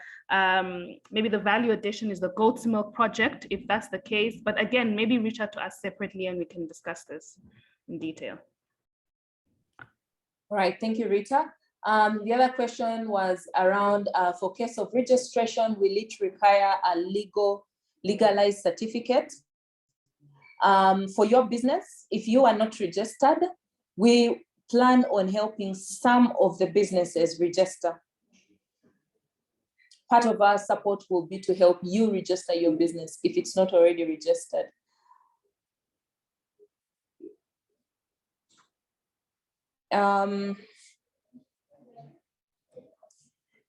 maybe the value addition is the goat's milk project, if that's the case. But again, maybe reach out to us separately and we can discuss this in detail. All right, thank you, Rita. The other question was around, for case of registration, will it require a legalized certificate? For your business, if you are not registered, we plan on helping some of the businesses register. Part of our support will be to help you register your business if it's not already registered.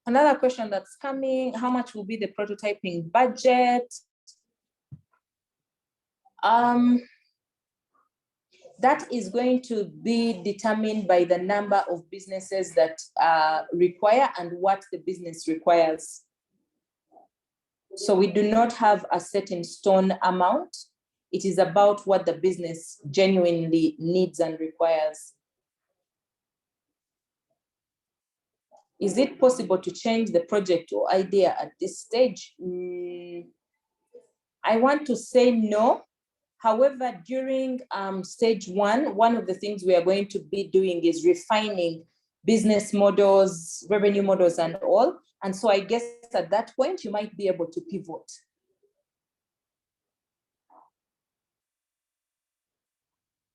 Another question that's coming, how much will be the prototyping budget? That is going to be determined by the number of businesses that require and what the business requires. So we do not have a set in stone amount. It is about what the business genuinely needs and requires. Is it possible to change the project or idea at this stage? I want to say no. However, during stage one of the things we are going to be doing is refining business models, revenue models, and all. And so I guess at that point, you might be able to pivot.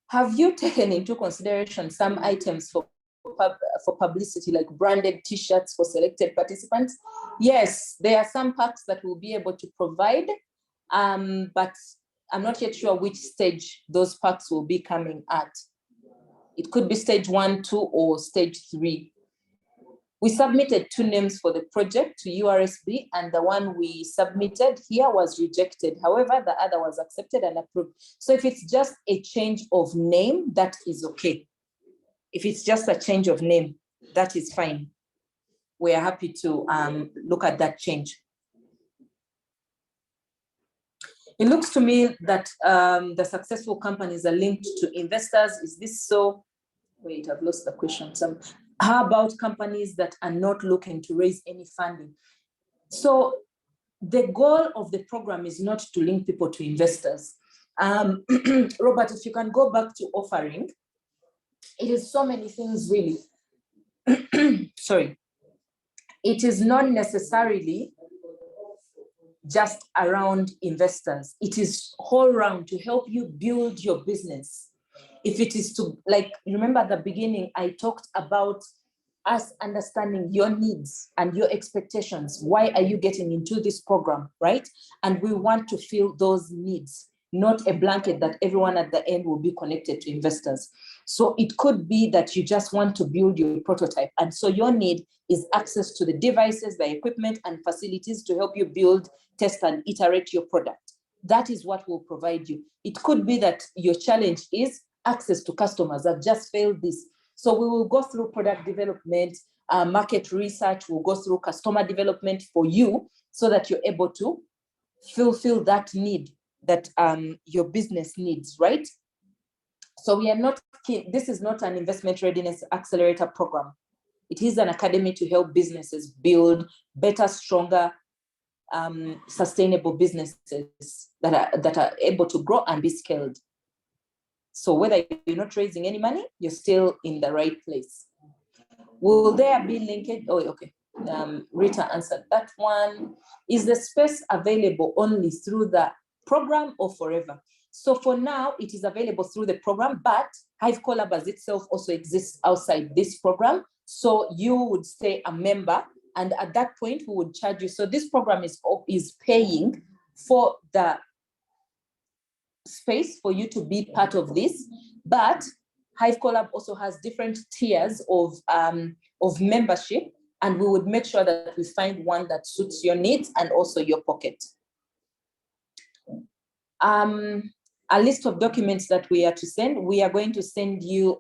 Have you taken into consideration some items for publicity, like branded t-shirts for selected participants? Yes, there are some packs that we'll be able to provide, but I'm not yet sure which stage those packs will be coming at. It could be stage 1, 2, or stage 3. We submitted 2 names for the project to URSB, and the one we submitted here was rejected. However, the other was accepted and approved. So if it's just a change of name, that is okay. If it's just a change of name, that is fine. We are happy to look at that change. It looks to me that the successful companies are linked to investors. Is this so? Wait, I've lost the question. How about companies that are not looking to raise any funding? So the goal of the program is not to link people to investors. Robert, if you can go back to offering, it is so many things really. Sorry. It is not necessarily just around investors. It is whole round to help you build your business. If it is to, like, remember at the beginning, I talked about us understanding your needs and your expectations. Why are you getting into this program, right? And we want to fill those needs, not a blanket that everyone at the end will be connected to investors. So it could be that you just want to build your prototype. And so your need is access to the devices, the equipment, and facilities to help you build, test, and iterate your product. That is what we'll provide you. It could be that your challenge is access to customers that just failed this. So we will go through product development, market research, we'll go through customer development for you so that you're able to fulfill that need that your business needs, right? So we are not, this is not an investment readiness accelerator program. It is an academy to help businesses build better, stronger, sustainable businesses that are able to grow and be scaled. So whether you're not raising any money, you're still in the right place. Will there be linkage? Oh, okay. Rita answered that one. Is the space available only through the program or forever? So for now, it is available through the program, but Hive Collab as itself also exists outside this program. So you would stay a member, and at that point, we would charge you. So this program is paying for the space for you to be part of this, but Hive Collab also has different tiers of membership, and we would make sure that we find one that suits your needs and also your pocket. A list of documents that we are to send. We are going to send you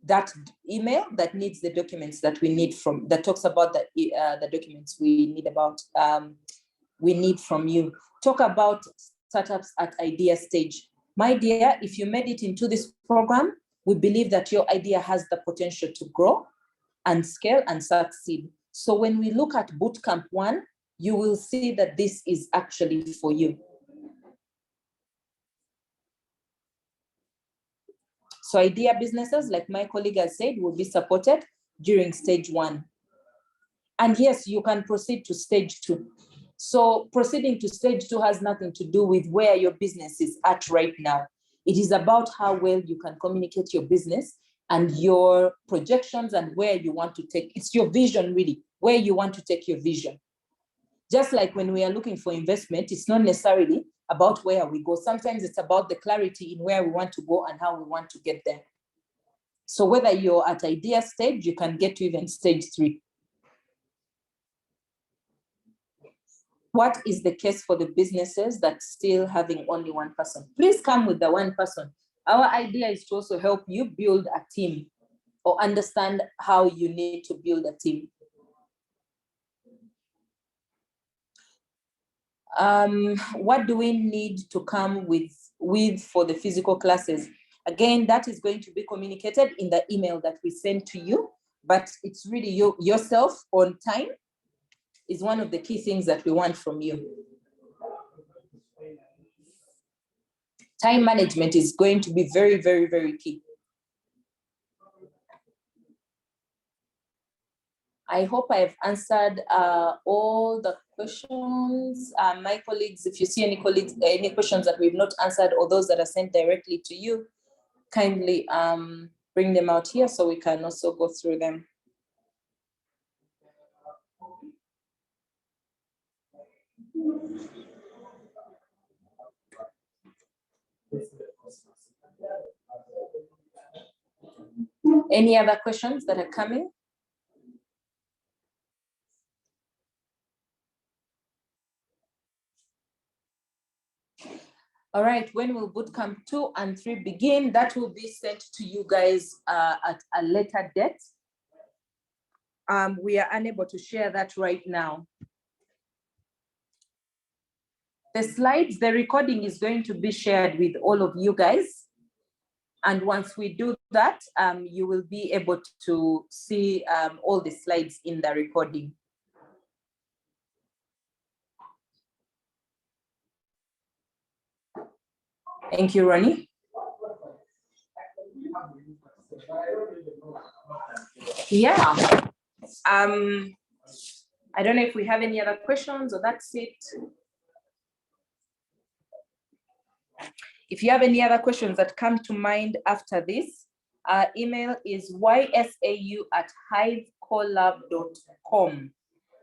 that email that needs the documents that we need from, that talks about the documents we need from you. Talk about startups at idea stage. My dear, if you made it into this program, we believe that your idea has the potential to grow and scale and succeed. So when we look at Bootcamp 1, you will see that this is actually for you. So idea businesses, like my colleague has said, will be supported during stage 1. And yes, you can proceed to stage 2. So proceeding to stage 2 has nothing to do with where your business is at right now. It is about how well you can communicate your business and your projections and where you want to take. It's your vision, really, where you want to take your vision. Just like when we are looking for investment, it's not necessarily about where we go. Sometimes it's about the clarity in where we want to go and how we want to get there. So whether you're at idea stage, you can get to even stage 3. What is the case for the businesses that's still having only one person? Please come with the one person. Our idea is to also help you build a team or understand how you need to build a team. What do we need to come with for the physical classes? Again, that is going to be communicated in the email that we send to you, but it's really yourself on time is one of the key things that we want from you. Time management is going to be very, very, very key. I hope I've answered all the questions. My colleagues, if you see any questions that we've not answered or those that are sent directly to you, kindly bring them out here so we can also go through them. Any other questions that are coming? All right, when will Bootcamp 2 and 3 begin? That will be sent to you guys at a later date. We are unable to share that right now. The slides, the recording is going to be shared with all of you guys. And once we do that, you will be able to see all the slides in the recording. Thank you, Ronnie. Yeah. I don't know if we have any other questions or that's it. If you have any other questions that come to mind after this, our email is ysau@hivecolab.com.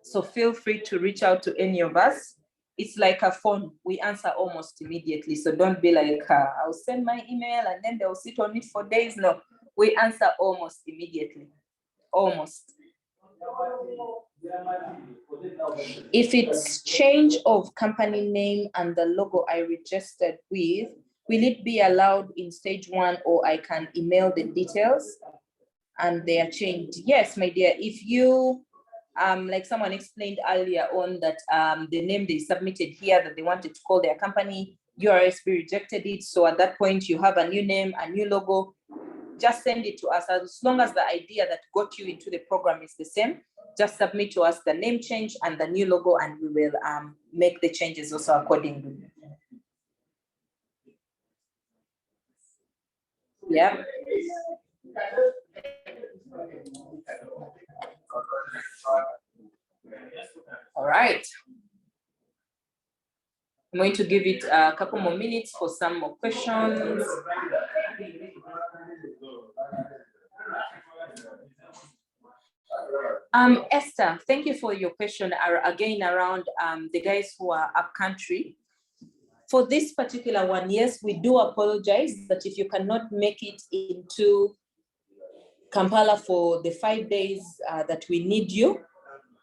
So feel free to reach out to any of us. It's like a phone. We answer almost immediately. So don't be like, I'll send my email and then they'll sit on it for days. No, we answer almost immediately. Almost. If it's change of company name and the logo I registered with, will it be allowed in stage 1 or I can email the details and they are changed? Yes, my dear, if you, like someone explained earlier on that the name they submitted here that they wanted to call their company, URSB rejected it. So at that point you have a new name, a new logo, just send it to us. As long as the idea that got you into the program is the same, just submit to us the name change and the new logo and we will make the changes also accordingly. Yeah. All right. I'm going to give it a couple more minutes for some more questions. Esther, thank you for your question again around the guys who are up country. For this particular one, yes, we do apologize that if you cannot make it into Kampala for the 5 days that we need you,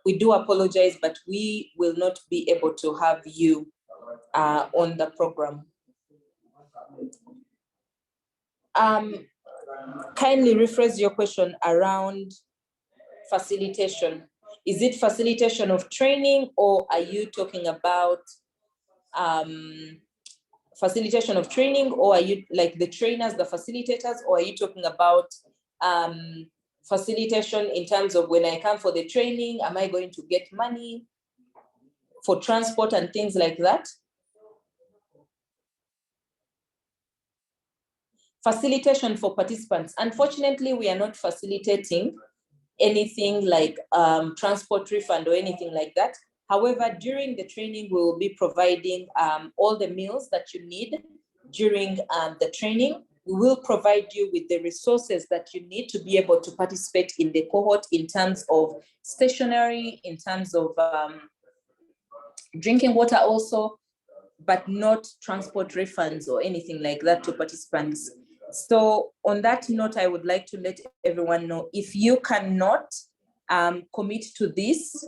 we do apologize, but we will not be able to have you on the program. Kindly rephrase your question around facilitation. Is it facilitation of training, or are you talking about facilitation of training, or are you like the trainers, the facilitators, or are you talking about facilitation in terms of when I come for the training, am I going to get money for transport and things like that? Facilitation for participants. Unfortunately, we are not facilitating anything like transport refund or anything like that. However, during the training, we will be providing all the meals that you need during the training. We will provide you with the resources that you need to be able to participate in the cohort in terms of stationery, in terms of drinking water also, but not transport refunds or anything like that to participants. So on that note, I would like to let everyone know, if you cannot commit to this,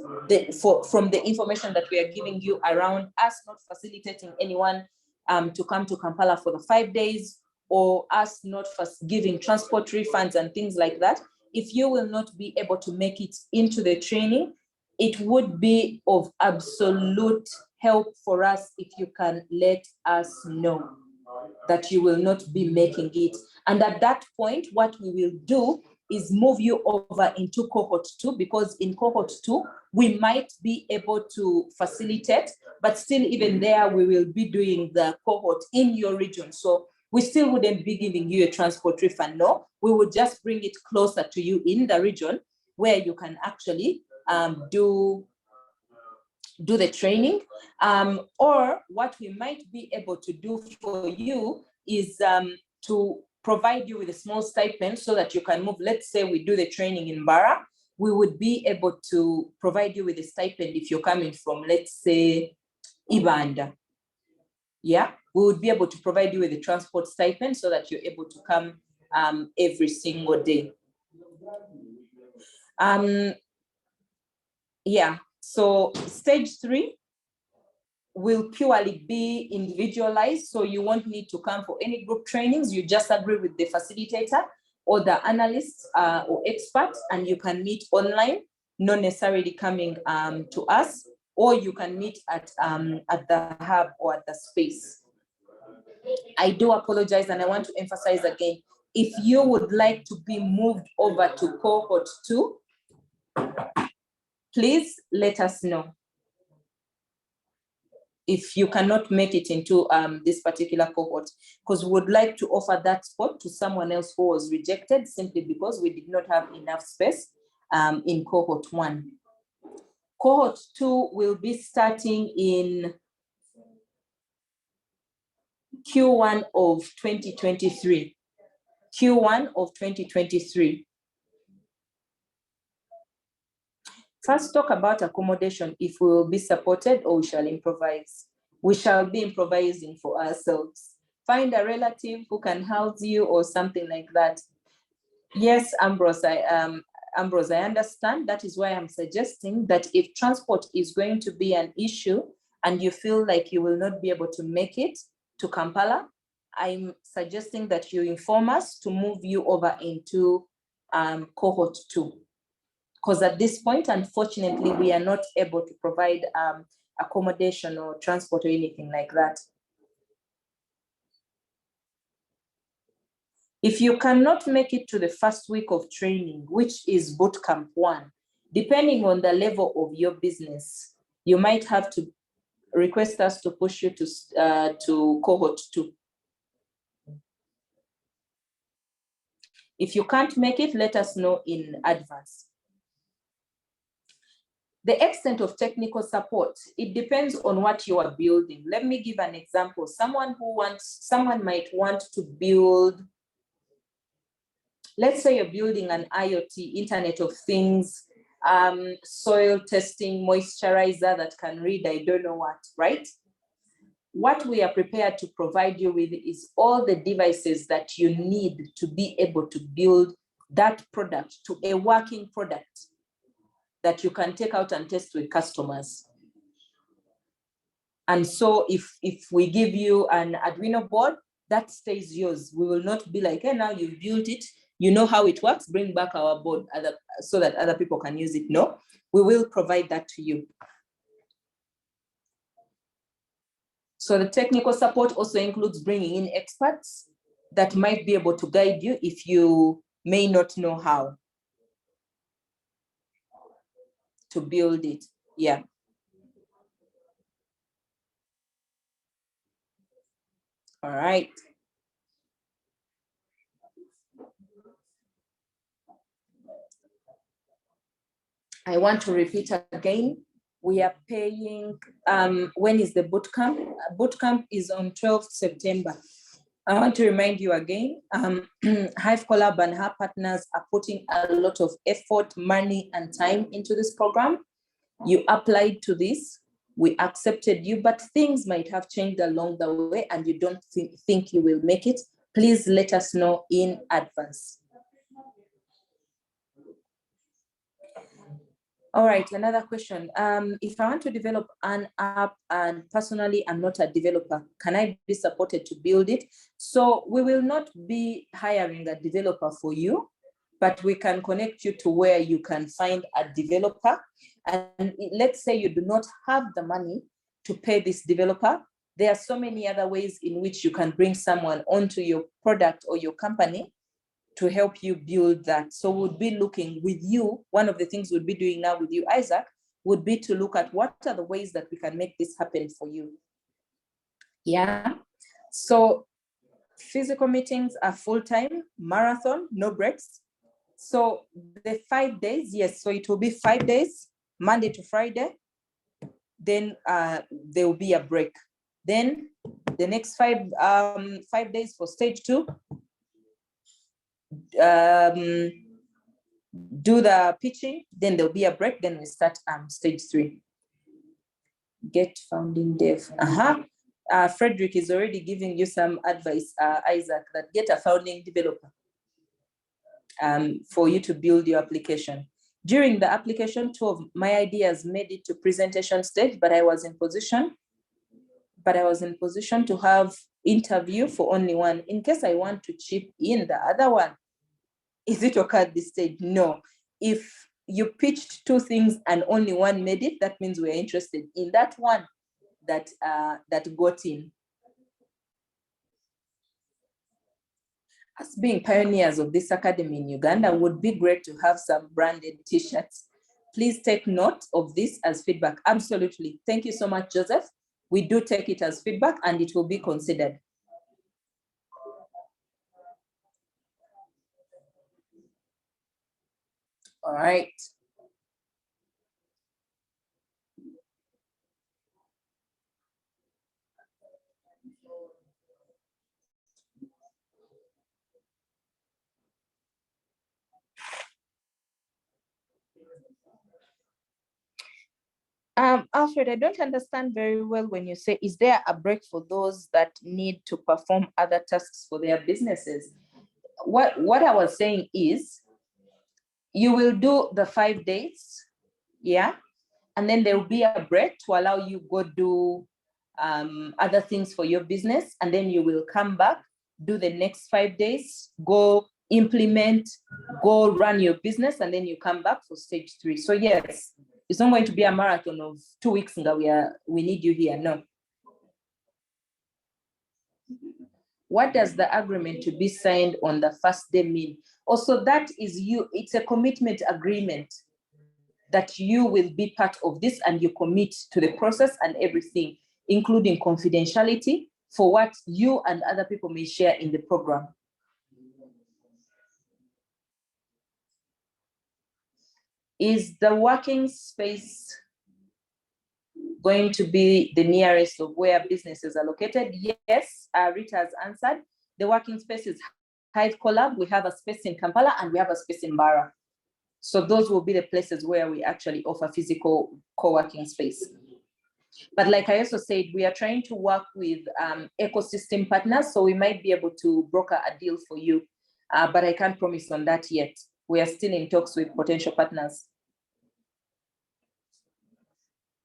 from the information that we are giving you around us not facilitating anyone to come to Kampala for the 5 days, or us not giving transport refunds and things like that, if you will not be able to make it into the training, it would be of absolute help for us if you can let us know that you will not be making it. And at that point, what we will do is move you over into cohort 2, because in cohort 2, we might be able to facilitate, but still even there, we will be doing the cohort in your region. So we still wouldn't be giving you a transport refund, no, we would just bring it closer to you in the region where you can actually do the training. Or what we might be able to do for you is to provide you with a small stipend so that you can move. Let's say we do the training in Bara, we would be able to provide you with a stipend if you're coming from, let's say, Ibanda. Yeah, we would be able to provide you with a transport stipend so that you're able to come every single day. Yeah, so stage 3 will purely be individualized. So you won't need to come for any group trainings. You just agree with the facilitator or the analyst or expert, and you can meet online, not necessarily coming to us, or you can meet at the hub or at the space. I do apologize, and I want to emphasize again, if you would like to be moved over to cohort 2, please let us know. If you cannot make it into this particular cohort, because we would like to offer that spot to someone else who was rejected simply because we did not have enough space in cohort 1. Cohort 2 will be starting in Q1 of 2023. Q1 of 2023. First, talk about accommodation, if we will be supported or we shall improvise. We shall be improvising for ourselves. Find a relative who can house you or something like that. Yes, Ambrose, I understand. That is why I'm suggesting that if transport is going to be an issue and you feel like you will not be able to make it to Kampala, I'm suggesting that you inform us to move you over into cohort 2. Because at this point, unfortunately, we are not able to provide accommodation or transport or anything like that. If you cannot make it to the first week of training, which is bootcamp 1, depending on the level of your business, you might have to request us to push you to cohort 2. If you can't make it, let us know in advance. The extent of technical support, it depends on what you are building. Let me give an example. Someone might want to build, let's say you're building an IoT, Internet of Things, soil testing, moisturizer that can read, I don't know what, right? What we are prepared to provide you with is all the devices that you need to be able to build that product to a working product that you can take out and test with customers. And so if we give you an Arduino board, that stays yours. We will not be like, hey, now you've built it, you know how it works, bring back our board so that other people can use it. No, we will provide that to you. So the technical support also includes bringing in experts that might be able to guide you if you may not know how to build it. Yeah. All right. I want to repeat again. We are paying, when is the boot camp? Boot camp is on 12th September. I want to remind you again, Hive Collab and her partners are putting a lot of effort, money, and time into this program. You applied to this, we accepted you, but things might have changed along the way and you don't think you will make it. Please let us know in advance. All right, another question. If I want to develop an app and personally I'm not a developer, can I be supported to build it? So we will not be hiring a developer for you, but we can connect you to where you can find a developer. And let's say you do not have the money to pay this developer. There are so many other ways in which you can bring someone onto your product or your company to help you build that. So we'll be looking with you. One of the things we'll be doing now with you, Isaac, would be to look at what are the ways that we can make this happen for you. Yeah. So physical meetings are full-time, marathon, no breaks. So the 5 days, yes, so it will be 5 days, Monday to Friday. Then there will be a break. Then the next 5 days for stage 2, do the pitching, then there'll be a break, then we start stage 3. Get founding dev. Frederick is already giving you some advice, Isaac, that get a founding developer for you to build your application. During the application, 2 of my ideas made it to presentation stage, but I was in position to have interview for only 1. In case I want to chip in the other one, is it okay at this stage? No. If you pitched 2 things and only 1 made it, that means we're interested in that one that got in. Us being pioneers of this academy in Uganda, would be great to have some branded t-shirts. Please take note of this as feedback. Absolutely. Thank you so much, Joseph. We do take it as feedback and it will be considered. All right. Alfred, I don't understand very well when you say, is there a break for those that need to perform other tasks for their businesses? What I was saying is, you will do the 5 days, yeah? And then there will be a break to allow you go do other things for your business. And then you will come back, do the next 5 days, go implement, go run your business, and then you come back for stage 3. So yes, it's not going to be a marathon of 2 weeks that we need you here, no. What does the agreement to be signed on the first day mean? Also, that is it's a commitment agreement that you will be part of this and you commit to the process and everything, including confidentiality for what you and other people may share in the program. Is the working space going to be the nearest of where businesses are located? Yes, Rita has answered. The working space is Hive Collab. We have a space in Kampala and we have a space in Bara. So those will be the places where we actually offer physical co-working space. But like I also said, we are trying to work with ecosystem partners, so we might be able to broker a deal for you, but I can't promise on that yet. We are still in talks with potential partners.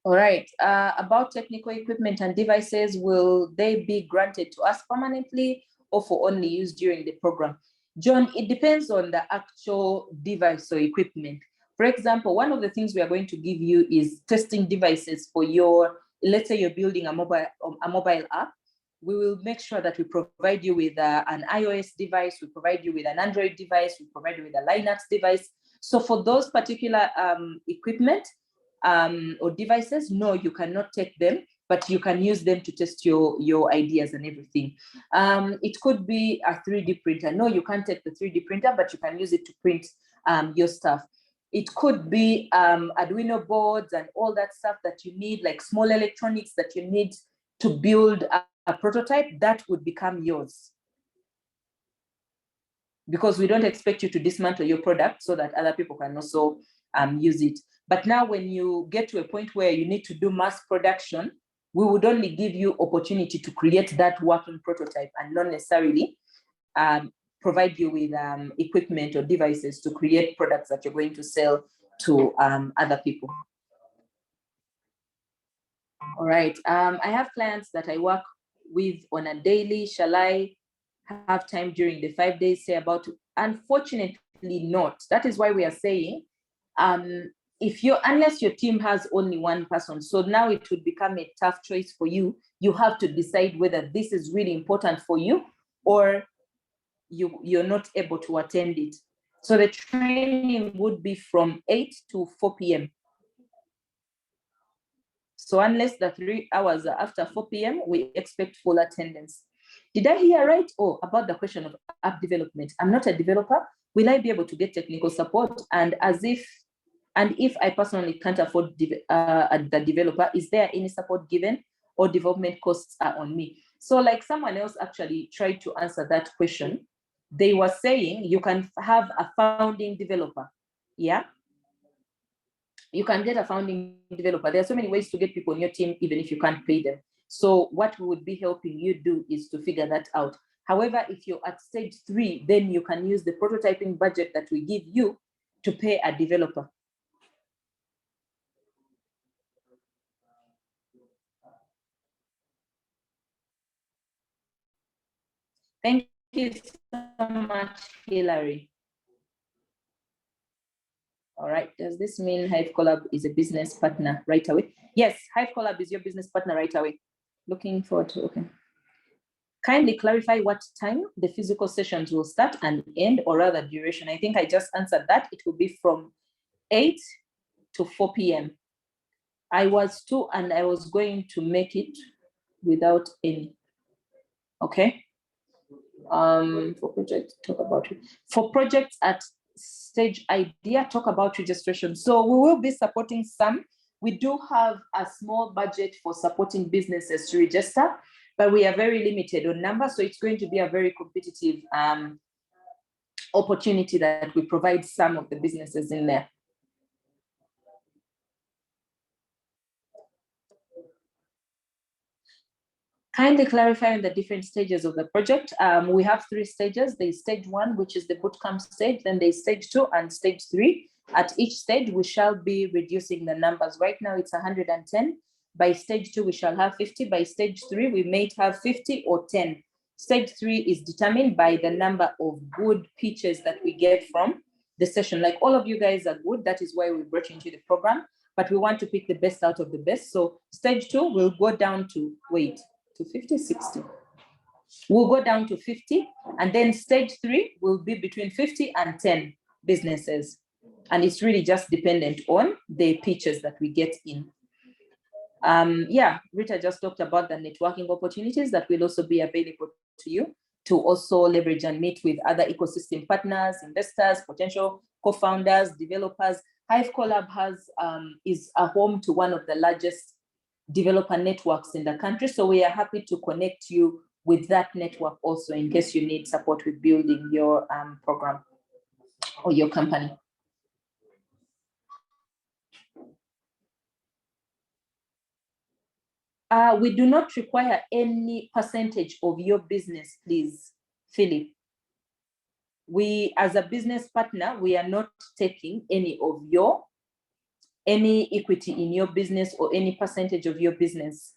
All right, about technical equipment and devices, will they be granted to us permanently or for only use during the program? John, it depends on the actual device or equipment. For example, one of the things we are going to give you is testing devices for your, let's say you're building a mobile app. We will make sure that we provide you with an iOS device, we provide you with an Android device, we provide you with a Linux device. So for those particular equipment or devices, no, you cannot take them, but you can use them to test your ideas and everything. It could be a 3D printer. No, you can't take the 3D printer, but you can use it to print your stuff. It could be Arduino boards and all that stuff that you need, like small electronics that you need to build a prototype, that would become yours. Because we don't expect you to dismantle your product so that other people can also use it. But now when you get to a point where you need to do mass production, we would only give you opportunity to create that working prototype and not necessarily provide you with equipment or devices to create products that you're going to sell to other people. All right, I have clients that I work with on a daily. Shall I have time during the 5 days? Say about, unfortunately not. That is why we are saying, unless your team has only one person, so now it would become a tough choice for you. You have to decide whether this is really important for you or you're not able to attend it. So the training would be from 8 to 4 p.m. So unless the 3 hours after 4 p.m., we expect full attendance. Did I hear right? Oh, about the question of app development. I'm not a developer. Will I be able to get technical support? And if I personally can't afford the developer, is there any support given or development costs are on me? So like someone else actually tried to answer that question. They were saying you can have a founding developer. Yeah. You can get a founding developer. There are so many ways to get people on your team, even if you can't pay them. So what we would be helping you do is to figure that out. However, if you're at stage 3, then you can use the prototyping budget that we give you to pay a developer. Thank you so much, Hillary. All right, does this mean Hive Collab is a business partner right away? Yes, Hive Collab is your business partner right away. Looking forward to, okay. Kindly clarify what time the physical sessions will start and end, or rather duration. I think I just answered that. It will be from 8 to 4 p.m. I was going to make it without any. Okay. For projects, talk about it. For projects at stage idea, talk about registration. So we will be supporting some. We do have a small budget for supporting businesses to register, but we are very limited on numbers. So it's going to be a very competitive opportunity that we provide some of the businesses in there. Kindly clarifying the different stages of the project. We have 3 stages. There's stage 1, which is the bootcamp stage. Then there's stage 2 and stage 3. At each stage, we shall be reducing the numbers. Right now, it's 110. By stage 2, we shall have 50. By stage 3, we may have 50 or 10. Stage 3 is determined by the number of good pitches that we get from the session. Like all of you guys are good. That is why we brought you into the program. But we want to pick the best out of the best. So stage 2 will go down to, to 50, 60. We'll go down to 50, and then stage 3 will be between 50 and 10 businesses. And it's really just dependent on the pitches that we get in. Yeah, Rita just talked about the networking opportunities that will also be available to you to also leverage and meet with other ecosystem partners, investors, potential co-founders, developers. Hive Collab is a home to one of the largest developer networks in the country. So we are happy to connect you with that network also in case you need support with building your program or your company. We do not require any percentage of your business, please, Philip. We, as a business partner, we are not taking any equity in your business or any percentage of your business.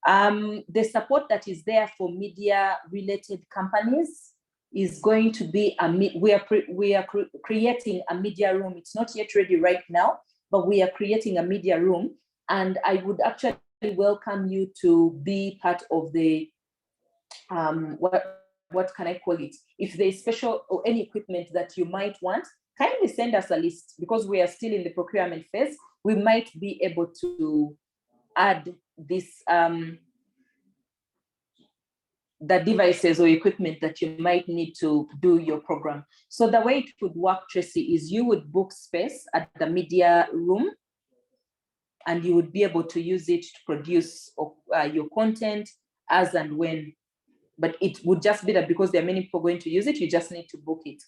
The support that is there for media related companies is going to be we are creating a media room. It's not yet ready right now, but we are creating a media room, and I would actually welcome you to be part of the what can I call it? If there's special or any equipment that you might want, kindly send us a list, because we are still in the procurement phase. We might be able to add this the devices or equipment that you might need to do your program. So the way it would work, Tracy, is you would book space at the media room, and you would be able to use it to produce your content as and when. But it would just be that because there are many people going to use it, you just need to book it.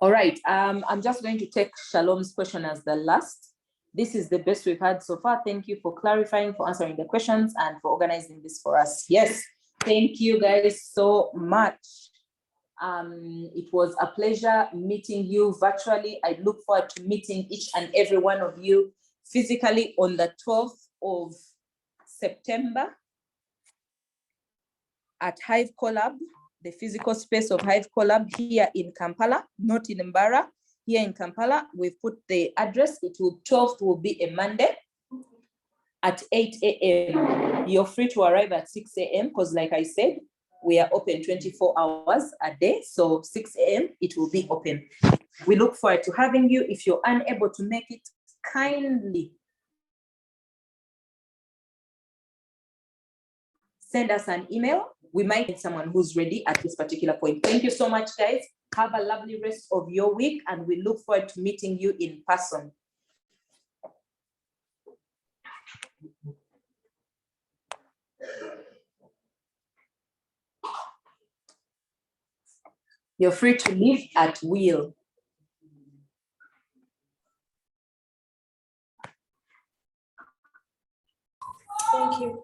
All right, I'm just going to take Shalom's question as the last. This is the best we've had so far. Thank you for clarifying, for answering the questions, and for organizing this for us. Yes, thank you guys so much. It was a pleasure meeting you virtually. I look forward to meeting each and every one of you physically on the 12th of September at Hive Collab, the physical space of Hive Collab here in Kampala, not in Mbara, here in Kampala. We've put the address. 12th will be a Monday at 8 a.m. You're free to arrive at 6 a.m. because, like I said, we are open 24 hours a day. So 6 a.m. it will be open. We look forward to having you. If you're unable to make it, kindly send us an email. We might need someone who's ready at this particular point. Thank you so much, guys. Have a lovely rest of your week, and we look forward to meeting you in person. You're free to leave at will. Thank you.